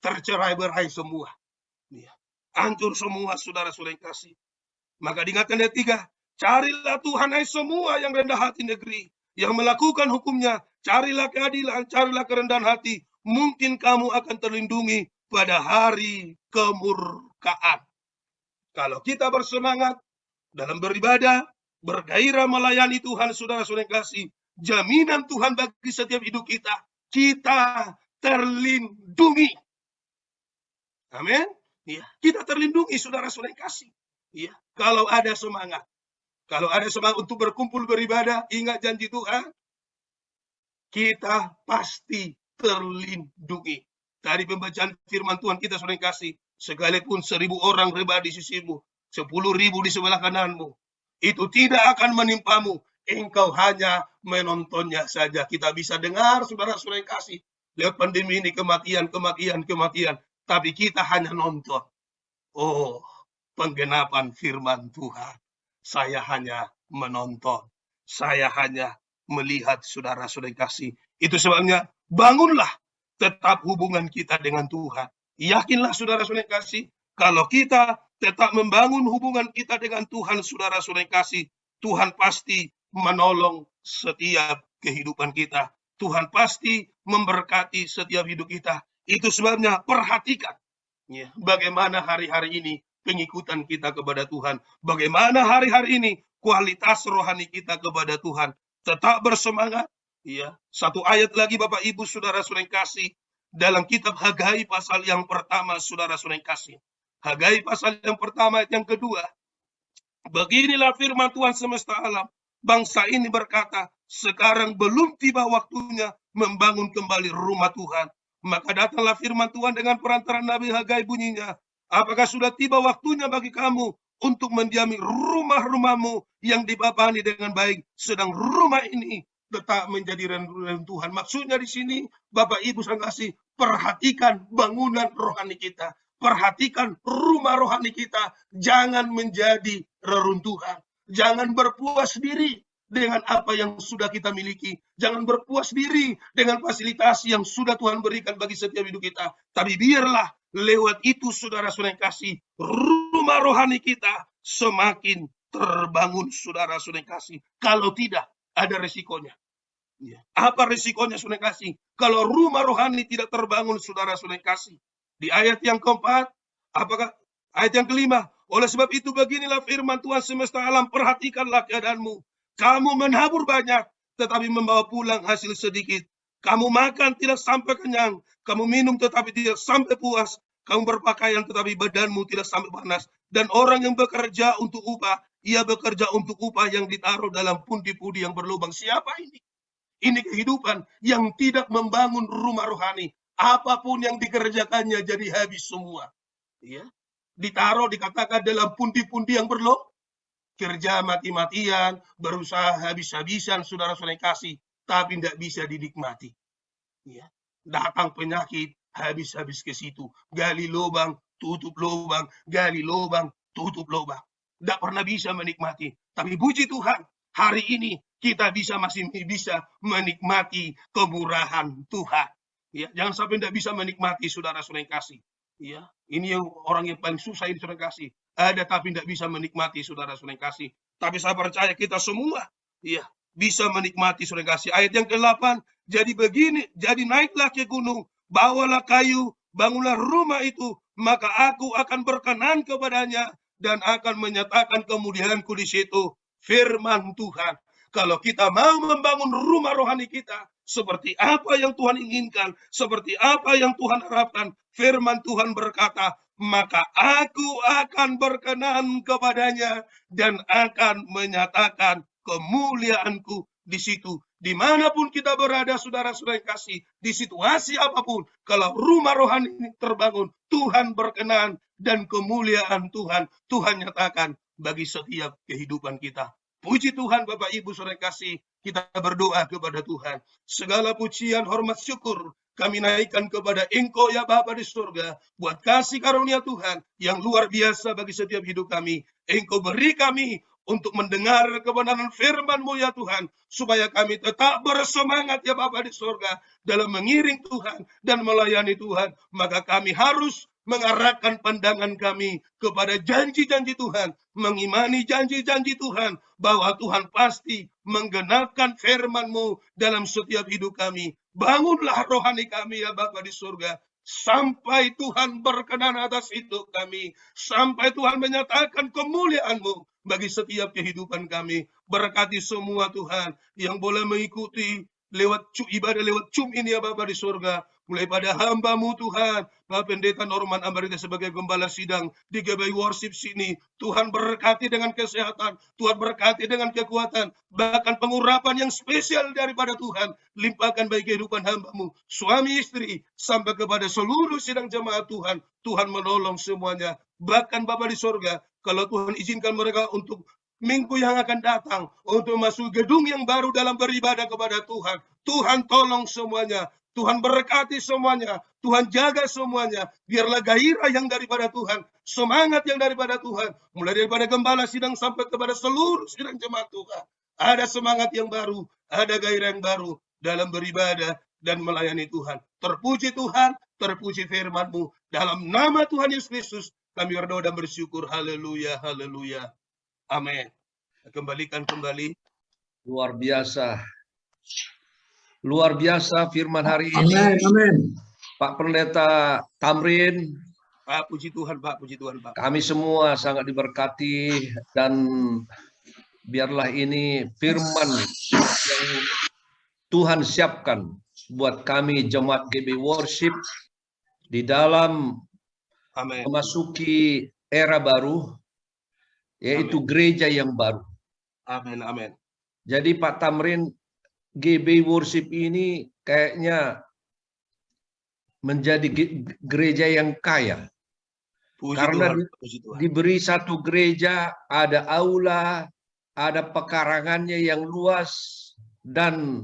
Tercerai-berai semua. Ya. Hancur semua saudara-saudara yang kasih. Maka diingatkan ayat 3, carilah Tuhan hai semua yang rendah hati negeri, yang melakukan hukumnya, carilah keadilan, carilah kerendahan hati, mungkin kamu akan terlindungi pada hari kemurkaan. Kalau kita bersemangat dalam beribadah, bergairah melayani Tuhan, saudara-saudara kasih, jaminan Tuhan bagi setiap hidup kita, kita terlindungi. Amin. Ya, kita terlindungi saudara-saudara kasih. Ya, kalau ada semangat. Kalau ada semangat untuk berkumpul beribadah, ingat janji Tuhan, kita pasti terlindungi. Dari pembacaan firman Tuhan kita sering kasih, sekalipun 1000 orang rebah di sisimu, 10.000 di sebelah kananmu, itu tidak akan menimpamu. Engkau hanya menontonnya saja. Kita bisa dengar saudara-saudara kasih, lewat pandemi ini kematian. Tapi kita hanya nonton. Oh, penggenapan firman Tuhan. Saya hanya menonton. Saya hanya melihat saudara-saudara kasih. Itu sebabnya bangunlah tetap hubungan kita dengan Tuhan. Yakinlah saudara-saudara kasih, kalau kita tetap membangun hubungan kita dengan Tuhan, saudara-saudara kasih, Tuhan pasti menolong setiap kehidupan kita. Tuhan pasti memberkati setiap hidup kita. Itu sebabnya perhatikan, ya, bagaimana hari-hari ini pengikutan kita kepada Tuhan. Bagaimana hari-hari ini kualitas rohani kita kepada Tuhan. Tetap bersemangat, Ya, satu ayat lagi Bapak Ibu Saudara-saudara yang kasih dalam kitab Hagai pasal yang pertama, saudara-saudara yang kasih. Hagai pasal yang pertama ayat yang kedua. Beginilah firman Tuhan semesta alam. Bangsa ini berkata, sekarang belum tiba waktunya membangun kembali rumah Tuhan. Maka datanglah firman Tuhan dengan perantaran Nabi Hagai bunyinya. Apakah sudah tiba waktunya bagi kamu untuk mendiami rumah-rumahmu yang dibapani dengan baik, sedang rumah ini tetap menjadi reruntuhan. Maksudnya di sini, Bapak Ibu saya kasih, perhatikan bangunan rohani kita. Perhatikan rumah rohani kita. Jangan menjadi reruntuhan. Jangan berpuas diri dengan apa yang sudah kita miliki. Jangan berpuas diri dengan fasilitas yang sudah Tuhan berikan bagi setiap hidup kita. Tapi biarlah lewat itu saudara-saudara yang kasih, rumah rohani kita semakin terbangun saudara-saudara yang kasih. Kalau tidak, ada resikonya. Ya. Apa resikonya saudara kasih? Kalau rumah rohani tidak terbangun saudara-saudara kasih. Di ayat yang keempat, apakah ayat yang kelima? Oleh sebab itu beginilah firman Tuhan semesta alam, perhatikanlah keadaanmu. Kamu menabur banyak, tetapi membawa pulang hasil sedikit. Kamu makan tidak sampai kenyang. Kamu minum tetapi tidak sampai puas. Kamu berpakaian tetapi badanmu tidak sampai panas. Dan orang yang bekerja untuk upah, ia bekerja untuk upah yang ditaruh dalam pundi-pundi yang berlubang. Siapa ini? Ini kehidupan yang tidak membangun rumah rohani. Apapun yang dikerjakannya jadi habis semua. Ya. Ditaruh, dikatakan dalam pundi-pundi yang berlubang. Kerja mati-matian, berusaha habis-habisan, saudara-saudara kasih, tapi tidak bisa dinikmati. Ya. Datang penyakit, habis-habis ke situ. Gali lubang, tutup lubang, gali lubang, tutup lubang. Tidak pernah bisa menikmati. Tapi puji Tuhan, hari ini kita masih bisa menikmati kemurahan Tuhan. Ya, jangan sampai tidak bisa menikmati saudara-saudara yang kasih. Ya, ini yang orang yang paling susah ini saudara kasih. Ada tapi tidak bisa menikmati saudara-saudara yang kasih. Tapi saya percaya kita semua ya bisa menikmati saudara kasih. Ayat yang ke-8, jadi begini, jadi naiklah ke gunung, bawalah kayu, bangunlah rumah itu, maka aku akan berkenan kepadanya dan akan menyatakan kemuliaanku di situ. Firman Tuhan. Kalau kita mau membangun rumah rohani kita, seperti apa yang Tuhan inginkan, seperti apa yang Tuhan harapkan, firman Tuhan berkata, maka aku akan berkenan kepadanya dan akan menyatakan kemuliaanku di situ. Dimanapun kita berada, saudara-saudara yang kasih, di situasi apapun, kalau rumah rohani ini terbangun, Tuhan berkenan dan kemuliaan Tuhan nyatakan bagi setiap kehidupan kita. Puji Tuhan Bapak Ibu saudara kasih, kita berdoa kepada Tuhan. Segala pujian, hormat, syukur kami naikkan kepada Engkau ya Bapa di surga, buat kasih karunia Tuhan yang luar biasa bagi setiap hidup kami. Engkau beri kami untuk mendengar kebenaran firman-Mu ya Tuhan, supaya kami tetap bersemangat ya Bapa di surga dalam mengiring Tuhan dan melayani Tuhan. Maka kami harus mengarahkan pandangan kami kepada janji-janji Tuhan, mengimani janji-janji Tuhan, bahwa Tuhan pasti menggenapkan firman-Mu dalam setiap hidup kami. Bangunlah rohani kami ya Bapa di surga, sampai Tuhan berkenan atas hidup kami, sampai Tuhan menyatakan kemuliaan-Mu bagi setiap kehidupan kami. Berkati semua Tuhan yang boleh mengikuti lewat ibadah lewat Zoom ini ya Bapa di surga, mulai pada hamba-Mu Tuhan, Bapak Pendeta Norman Ambarita sebagai gembala sidang di GBI Worship sini. Tuhan berkati dengan kesehatan, Tuhan berkati dengan kekuatan, bahkan pengurapan yang spesial daripada Tuhan limpahkan bagi kehidupan hamba-Mu, suami istri, sampai kepada seluruh sidang jemaat Tuhan. Tuhan menolong semuanya. Bahkan Bapa di surga, kalau Tuhan izinkan mereka untuk minggu yang akan datang untuk masuk gedung yang baru dalam beribadah kepada Tuhan, Tuhan tolong semuanya, Tuhan berkati semuanya, Tuhan jaga semuanya. Biarlah gairah yang daripada Tuhan, semangat yang daripada Tuhan, mulai daripada gembala sidang sampai kepada seluruh sidang jemaat Tuhan, ada semangat yang baru, ada gairah yang baru dalam beribadah dan melayani Tuhan. Terpuji Tuhan, terpuji firman-Mu. Dalam nama Tuhan Yesus Kristus kami berdoa dan bersyukur. Haleluya, haleluya. Amin. Kembalikan kembali. Luar biasa. Luar biasa firman hari ini. Amin, amin. Pak Pendeta Tamrin. Pak, puji Tuhan, Pak. Puji Tuhan, Pak. Kami semua sangat diberkati dan biarlah ini firman yang Tuhan siapkan buat kami jemaat GB Worship di dalam memasuki era baru, yaitu gereja yang baru. Amin, amin. Jadi Pak Tamrin, GB Worship ini kayaknya menjadi gereja yang kaya. Puji Karena Tuhan, puji Tuhan. diberi satu gereja, ada aula, ada pekarangannya yang luas, dan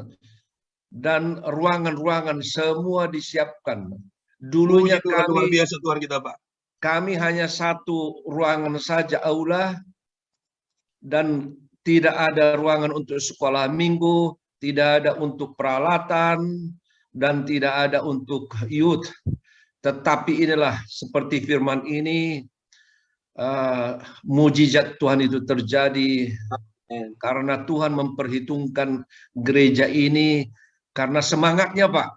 ruangan-ruangan semua disiapkan. Dulunya Puji Tuhan, luar kami biasa Tuhan kita, Pak. Kami hanya satu ruangan saja, aula, dan tidak ada ruangan untuk sekolah minggu, tidak ada untuk peralatan, dan tidak ada untuk youth. Tetapi inilah seperti firman ini, mujizat Tuhan itu terjadi karena Tuhan memperhitungkan gereja ini karena semangatnya, Pak.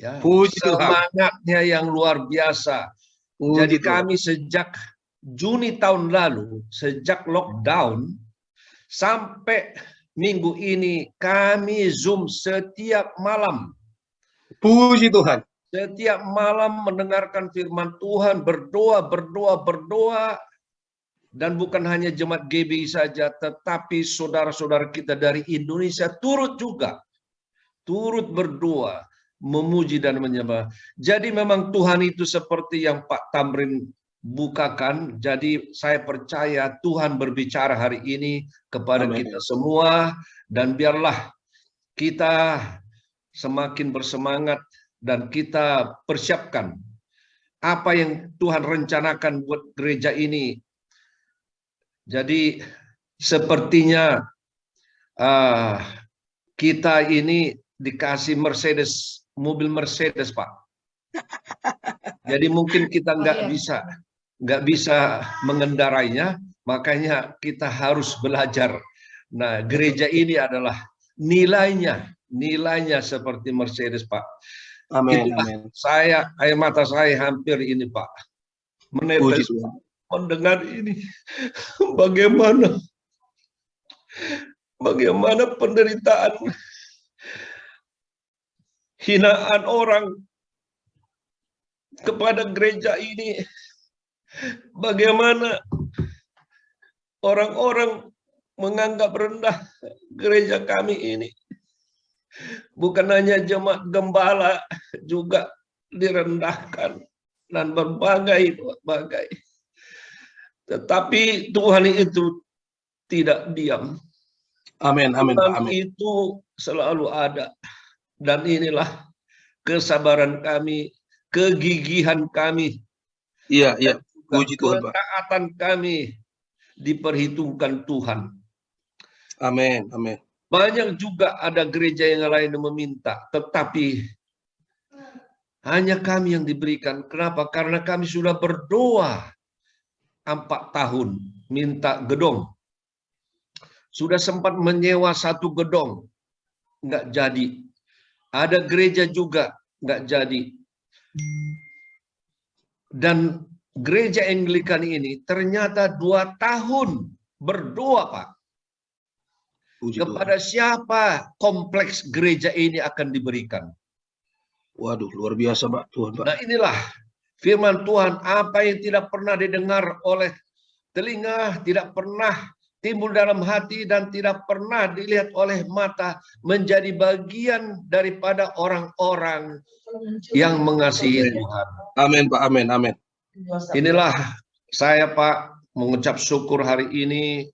Ya, semangatnya yang luar biasa. Jadi kami sejak Juni tahun lalu, sejak lockdown sampai minggu ini, kami Zoom setiap malam. Puji Tuhan. Setiap malam mendengarkan firman Tuhan, berdoa. Dan bukan hanya jemaat GBI saja, tetapi saudara-saudara kita dari Indonesia turut juga. Turut berdoa, memuji dan menyembah. Jadi memang Tuhan itu seperti yang Pak Tamrin bukakan. Jadi saya percaya Tuhan berbicara hari ini kepada kita semua. Dan biarlah kita semakin bersemangat dan kita persiapkan apa yang Tuhan rencanakan buat gereja ini. Jadi sepertinya kita ini dikasih Mercedes, mobil Mercedes, Pak. Jadi mungkin kita nggak bisa mengendarainya, makanya kita harus belajar. Nah, gereja ini adalah nilainya seperti Mercedes, Pak. Amin, Itulah amin. air mata saya hampir ini, Pak, menetes mendengar ini. Bagaimana penderitaan, hinaan orang kepada gereja ini. Bagaimana orang-orang menganggap rendah gereja kami ini. Bukan hanya jemaat gembala juga direndahkan dan berbagai. Tetapi Tuhan itu tidak diam. Amin, amin, Tuhan amin. itu selalu ada. Dan inilah kesabaran kami, kegigihan kami. Iya. Puji Tuhan, Pak. Ketaatan kami diperhitungkan Tuhan. Amin, amin. Banyak juga ada gereja yang lain yang meminta, tetapi hanya kami yang diberikan. Kenapa? Karena kami sudah berdoa 4 tahun minta gedung. Sudah sempat menyewa 1 gedung, nggak jadi. Ada gereja juga nggak jadi. Dan gereja Anglikan ini ternyata 2 tahun berdoa, Pak. Kepada siapa kompleks gereja ini akan diberikan? Waduh, luar biasa, Pak. Tuhan, Pak. Nah, inilah firman Tuhan, apa yang tidak pernah didengar oleh telinga, tidak pernah timbul dalam hati, dan tidak pernah dilihat oleh mata, menjadi bagian daripada orang-orang yang mengasihi Tuhan. Amin, Pak. Amin, amin. Inilah saya, Pak, mengucap syukur hari ini.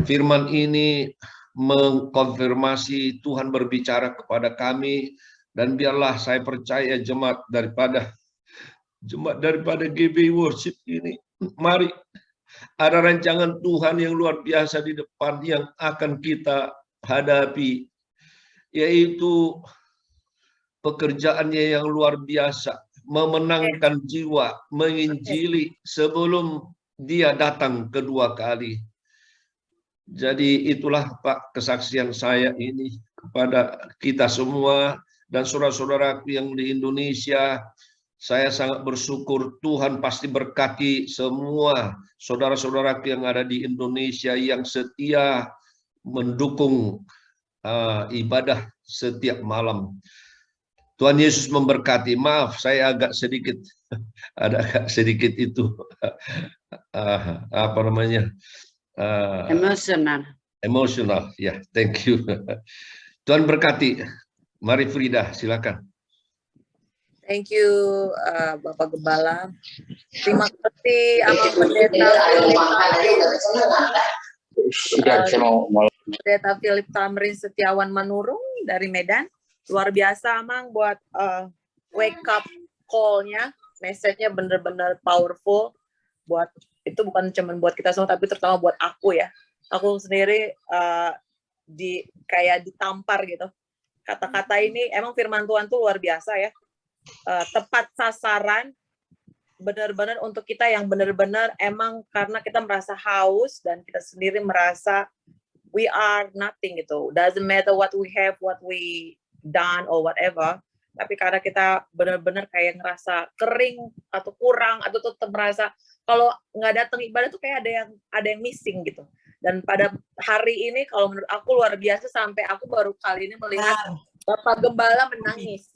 Firman ini mengkonfirmasi Tuhan berbicara kepada kami, dan biarlah saya percaya jemaat daripada GB Worship ini, mari ada rancangan Tuhan yang luar biasa di depan yang akan kita hadapi, yaitu pekerjaannya yang luar biasa, memenangkan jiwa, menginjili sebelum dia datang kedua kali. Jadi itulah, Pak, kesaksian saya ini kepada kita semua dan saudara-saudaraku yang di Indonesia. Saya sangat bersyukur. Tuhan pasti berkati semua saudara-saudaraku yang ada di Indonesia yang setia mendukung ibadah setiap malam. Tuhan Yesus memberkati. Maaf, saya agak sedikit ada agak sedikit itu apa namanya emosional. Ya, thank you. Tuhan berkati. Mari Frida, silakan. Thank you, Bapak Gembala. Terima kasih, Amang Pendeta Pendeta Philip Tamrin Setiawan Manurung dari Medan. Luar biasa, Amang, buat wake up call-nya. Message-nya bener-bener powerful. Buat itu bukan cuma buat kita semua, tapi terutama buat aku ya. Aku sendiri kayak ditampar gitu. Kata-kata ini emang firman Tuhan tuh luar biasa ya. Tepat sasaran, benar-benar untuk kita yang benar-benar emang karena kita merasa haus dan kita sendiri merasa we are nothing gitu. Doesn't matter what we have, what we done or whatever. Tapi karena kita benar-benar kayak ngerasa kering atau kurang atau tetap merasa kalau nggak datang ibadah tuh kayak ada yang missing gitu. Dan pada hari ini kalau menurut aku luar biasa sampai aku baru kali ini melihat Bapak Gembala menangis.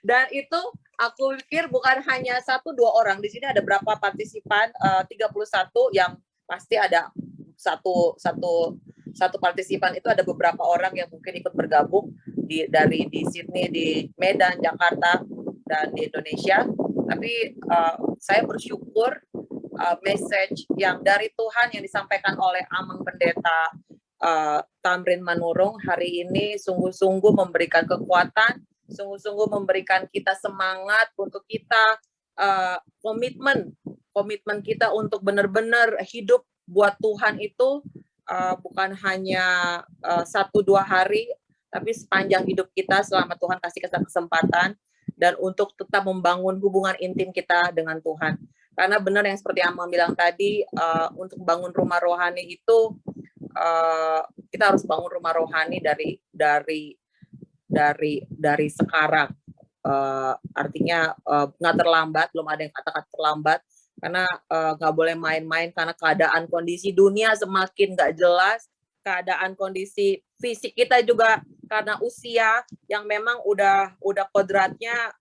Dan itu aku pikir bukan hanya 1-2 orang. Di sini ada berapa partisipan? 31 yang pasti ada satu partisipan itu ada beberapa orang yang mungkin ikut bergabung dari di Sydney, di Medan, Jakarta, dan di Indonesia. Tapi saya bersyukur message yang dari Tuhan yang disampaikan oleh Amang Pendeta Tamrin Manurung hari ini sungguh-sungguh memberikan kekuatan, sungguh-sungguh memberikan kita semangat untuk kita komitmen kita untuk benar-benar hidup buat Tuhan itu bukan hanya 1-2 hari, tapi sepanjang hidup kita selama Tuhan kasih kita kesempatan dan untuk tetap membangun hubungan intim kita dengan Tuhan. Karena benar yang seperti Amang bilang tadi, untuk bangun rumah rohani itu kita harus bangun rumah rohani dari sekarang. Artinya nggak terlambat, belum ada yang kata-kata terlambat, karena nggak boleh main-main karena keadaan kondisi dunia semakin nggak jelas, keadaan kondisi fisik kita juga karena usia yang memang udah kodratnya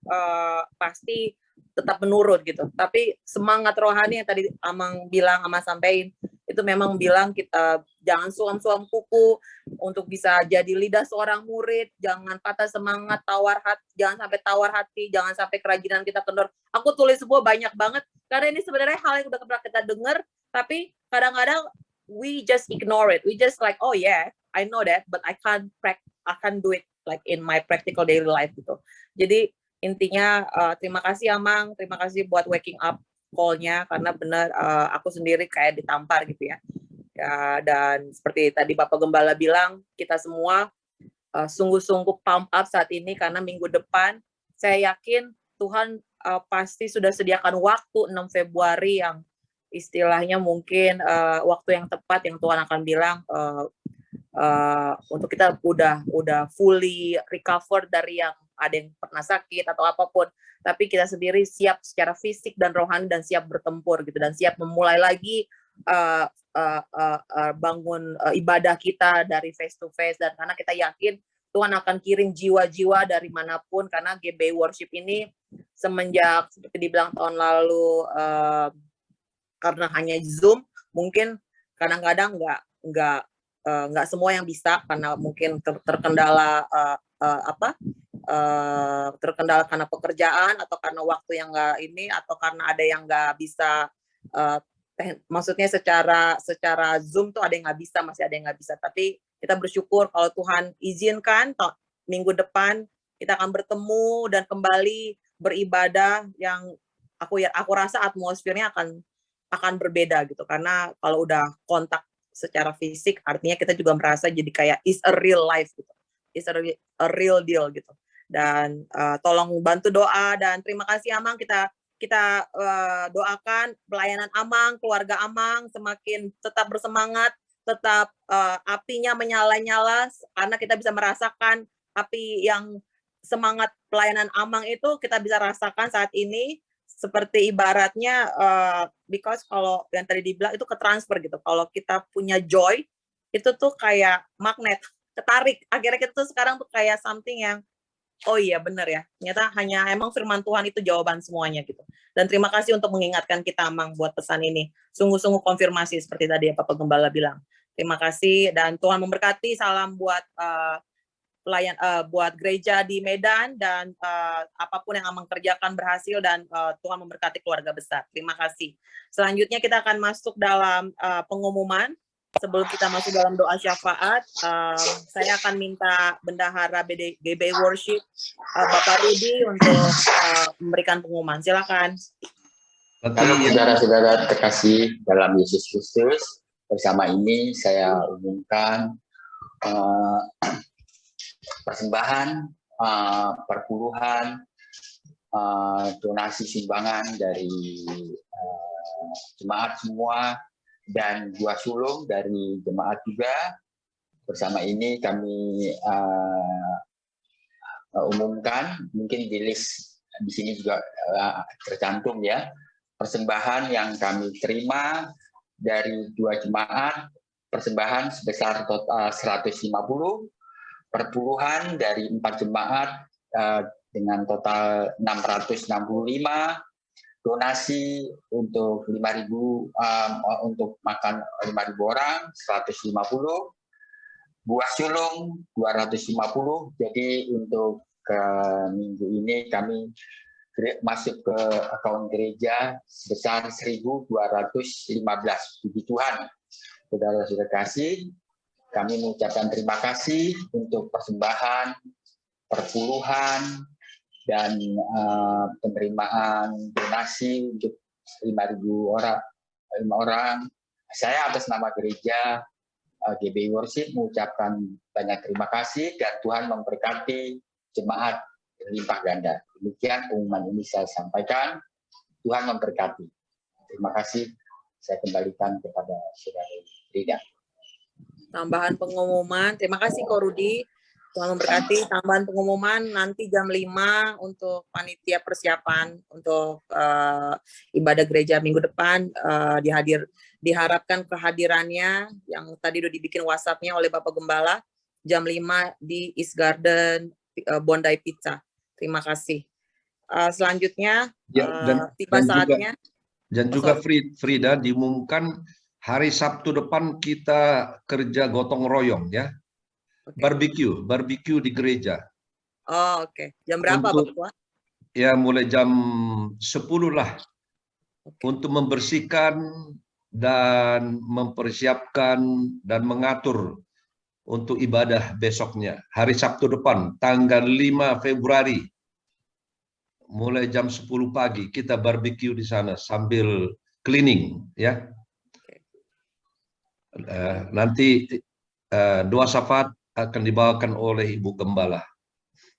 pasti tetap menurun gitu. Tapi semangat rohani yang tadi Amang bilang, Amang sampein, itu memang bilang kita jangan suam-suam kuku untuk bisa jadi lidah seorang murid, jangan patah semangat, jangan sampai tawar hati, jangan sampai kerajinan kita kendor. Aku tulis semua banyak banget karena ini sebenarnya hal yang udah pernah kita dengar, tapi kadang-kadang we just ignore it. We just like, oh yeah, I know that, but I can't do it like in my practical daily life gitu. Jadi intinya terima kasih Amang, terima kasih buat waking up call-nya karena benar aku sendiri kayak ditampar gitu ya. Dan seperti tadi Bapak Gembala bilang, kita semua sungguh-sungguh pump up saat ini karena minggu depan saya yakin Tuhan pasti sudah sediakan waktu 6 Februari yang istilahnya mungkin waktu yang tepat yang Tuhan akan bilang untuk kita udah fully recover dari yang ada yang pernah sakit atau apapun, tapi kita sendiri siap secara fisik dan rohani dan siap bertempur gitu dan siap memulai lagi bangun ibadah kita dari face to face, dan karena kita yakin Tuhan akan kirim jiwa-jiwa dari manapun karena GBI Worship ini semenjak seperti dibilang tahun lalu karena hanya Zoom mungkin kadang-kadang nggak semua yang bisa karena mungkin terkendala terkendala karena pekerjaan atau karena waktu yang nggak ini atau karena ada yang nggak bisa maksudnya secara Zoom tuh ada yang nggak bisa, masih ada yang nggak bisa, tapi kita bersyukur kalau Tuhan izinkan minggu depan kita akan bertemu dan kembali beribadah yang aku rasa atmosfernya akan berbeda gitu, karena kalau udah kontak secara fisik artinya kita juga merasa jadi kayak is a real life gitu, is a real deal gitu. Dan tolong bantu doa dan terima kasih Amang, kita doakan pelayanan Amang, keluarga Amang semakin tetap bersemangat, tetap apinya menyala-nyala karena kita bisa merasakan api yang semangat pelayanan Amang itu kita bisa rasakan saat ini seperti ibaratnya because kalau yang tadi dibilang itu ke transfer gitu, kalau kita punya joy itu tuh kayak magnet ketarik. Akhirnya kita tuh sekarang tuh kayak something yang, oh iya benar ya, ternyata hanya emang firman Tuhan itu jawaban semuanya gitu. Dan terima kasih untuk mengingatkan kita, Mang, buat pesan ini. Sungguh-sungguh konfirmasi seperti tadi ya Bapak Gembala bilang. Terima kasih dan Tuhan memberkati. Salam buat buat gereja di Medan dan apapun yang Amang kerjakan berhasil dan Tuhan memberkati keluarga besar. Terima kasih. Selanjutnya kita akan masuk dalam pengumuman. Sebelum kita masuk dalam doa syafaat, saya akan minta Bendahara GBI Worship Bapak Rudi untuk memberikan pengumuman. Silakan. Halo saudara-saudara terkasih dalam Yesus Kristus, bersama ini saya umumkan persembahan, perpuluhan, donasi sumbangan dari jemaat semua, dan dua sulung dari jemaat juga. Bersama ini kami umumkan, mungkin di list di sini juga tercantum ya, persembahan yang kami terima dari dua jemaat, persembahan sebesar total 150, perpuluhan dari 4 jemaat dengan total 665, donasi untuk 5.000 untuk makan 5.000 orang 150, buah sulung 250. Jadi untuk ke minggu ini kami masuk ke akun gereja sebesar 1.215. Puji Tuhan. Saudara-saudara kasih, kami mengucapkan terima kasih untuk persembahan, perpuluhan, dan penerimaan donasi untuk 5.000 orang. Saya atas nama gereja GBI Worship mengucapkan banyak terima kasih dan Tuhan memberkati jemaat berlimpah ganda. Demikian pengumuman ini saya sampaikan. Tuhan memberkati. Terima kasih. Saya kembalikan kepada Saudara Rida. Tambahan pengumuman. Terima kasih Ko Rudi. Tuhan memberkati. Tambahan pengumuman nanti jam 5 untuk panitia persiapan untuk ibadah gereja minggu depan. Diharapkan kehadirannya yang tadi udah dibikin WhatsApp-nya oleh Bapak Gembala jam 5 di East Garden Bondi Pizza. Terima kasih. Selanjutnya tiba saatnya. Dan juga Frida diumumkan hari Sabtu depan kita kerja gotong royong ya. Barbecue di gereja. Oh, oke. Jam berapa, Pak Ketua? Ya, mulai jam 10 lah. Untuk membersihkan dan mempersiapkan dan mengatur untuk ibadah besoknya. Hari Sabtu depan, tanggal 5 Februari. Mulai jam 10 pagi kita barbecue di sana sambil cleaning ya. Nanti doa syafaat akan dibawakan oleh Ibu Gembala.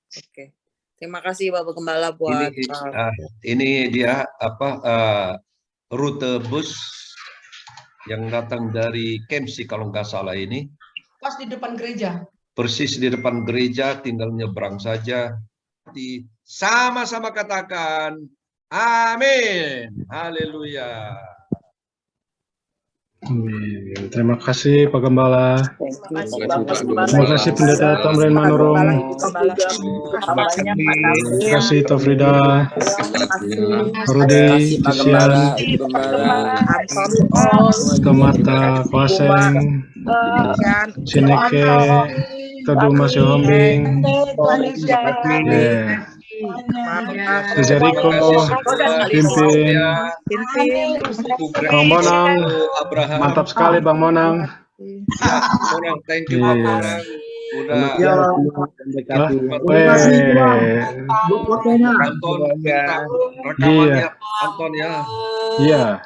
Oke. Terima kasih Bapak Gembala buat ini dia rute bus yang datang dari Kemsi kalau nggak salah ini. Pas di depan gereja. Persis di depan gereja, tinggal nyebrang saja. Sama-sama katakan amin. Haleluya. Amin. Terima kasih Pak Gembala. Terima kasih Pendeta Tamrin Manurung. Terima kasih Tofrida, Rudi, Tisian, Tomata, Kwaseng, Sineke, Tedu Masih Hombing, Jericho, Pimpin, Bang Monang, mantap sekali Bang Monang. Monang, thank you Bang Monang. Anton, rekamannya Anton ya. Iya.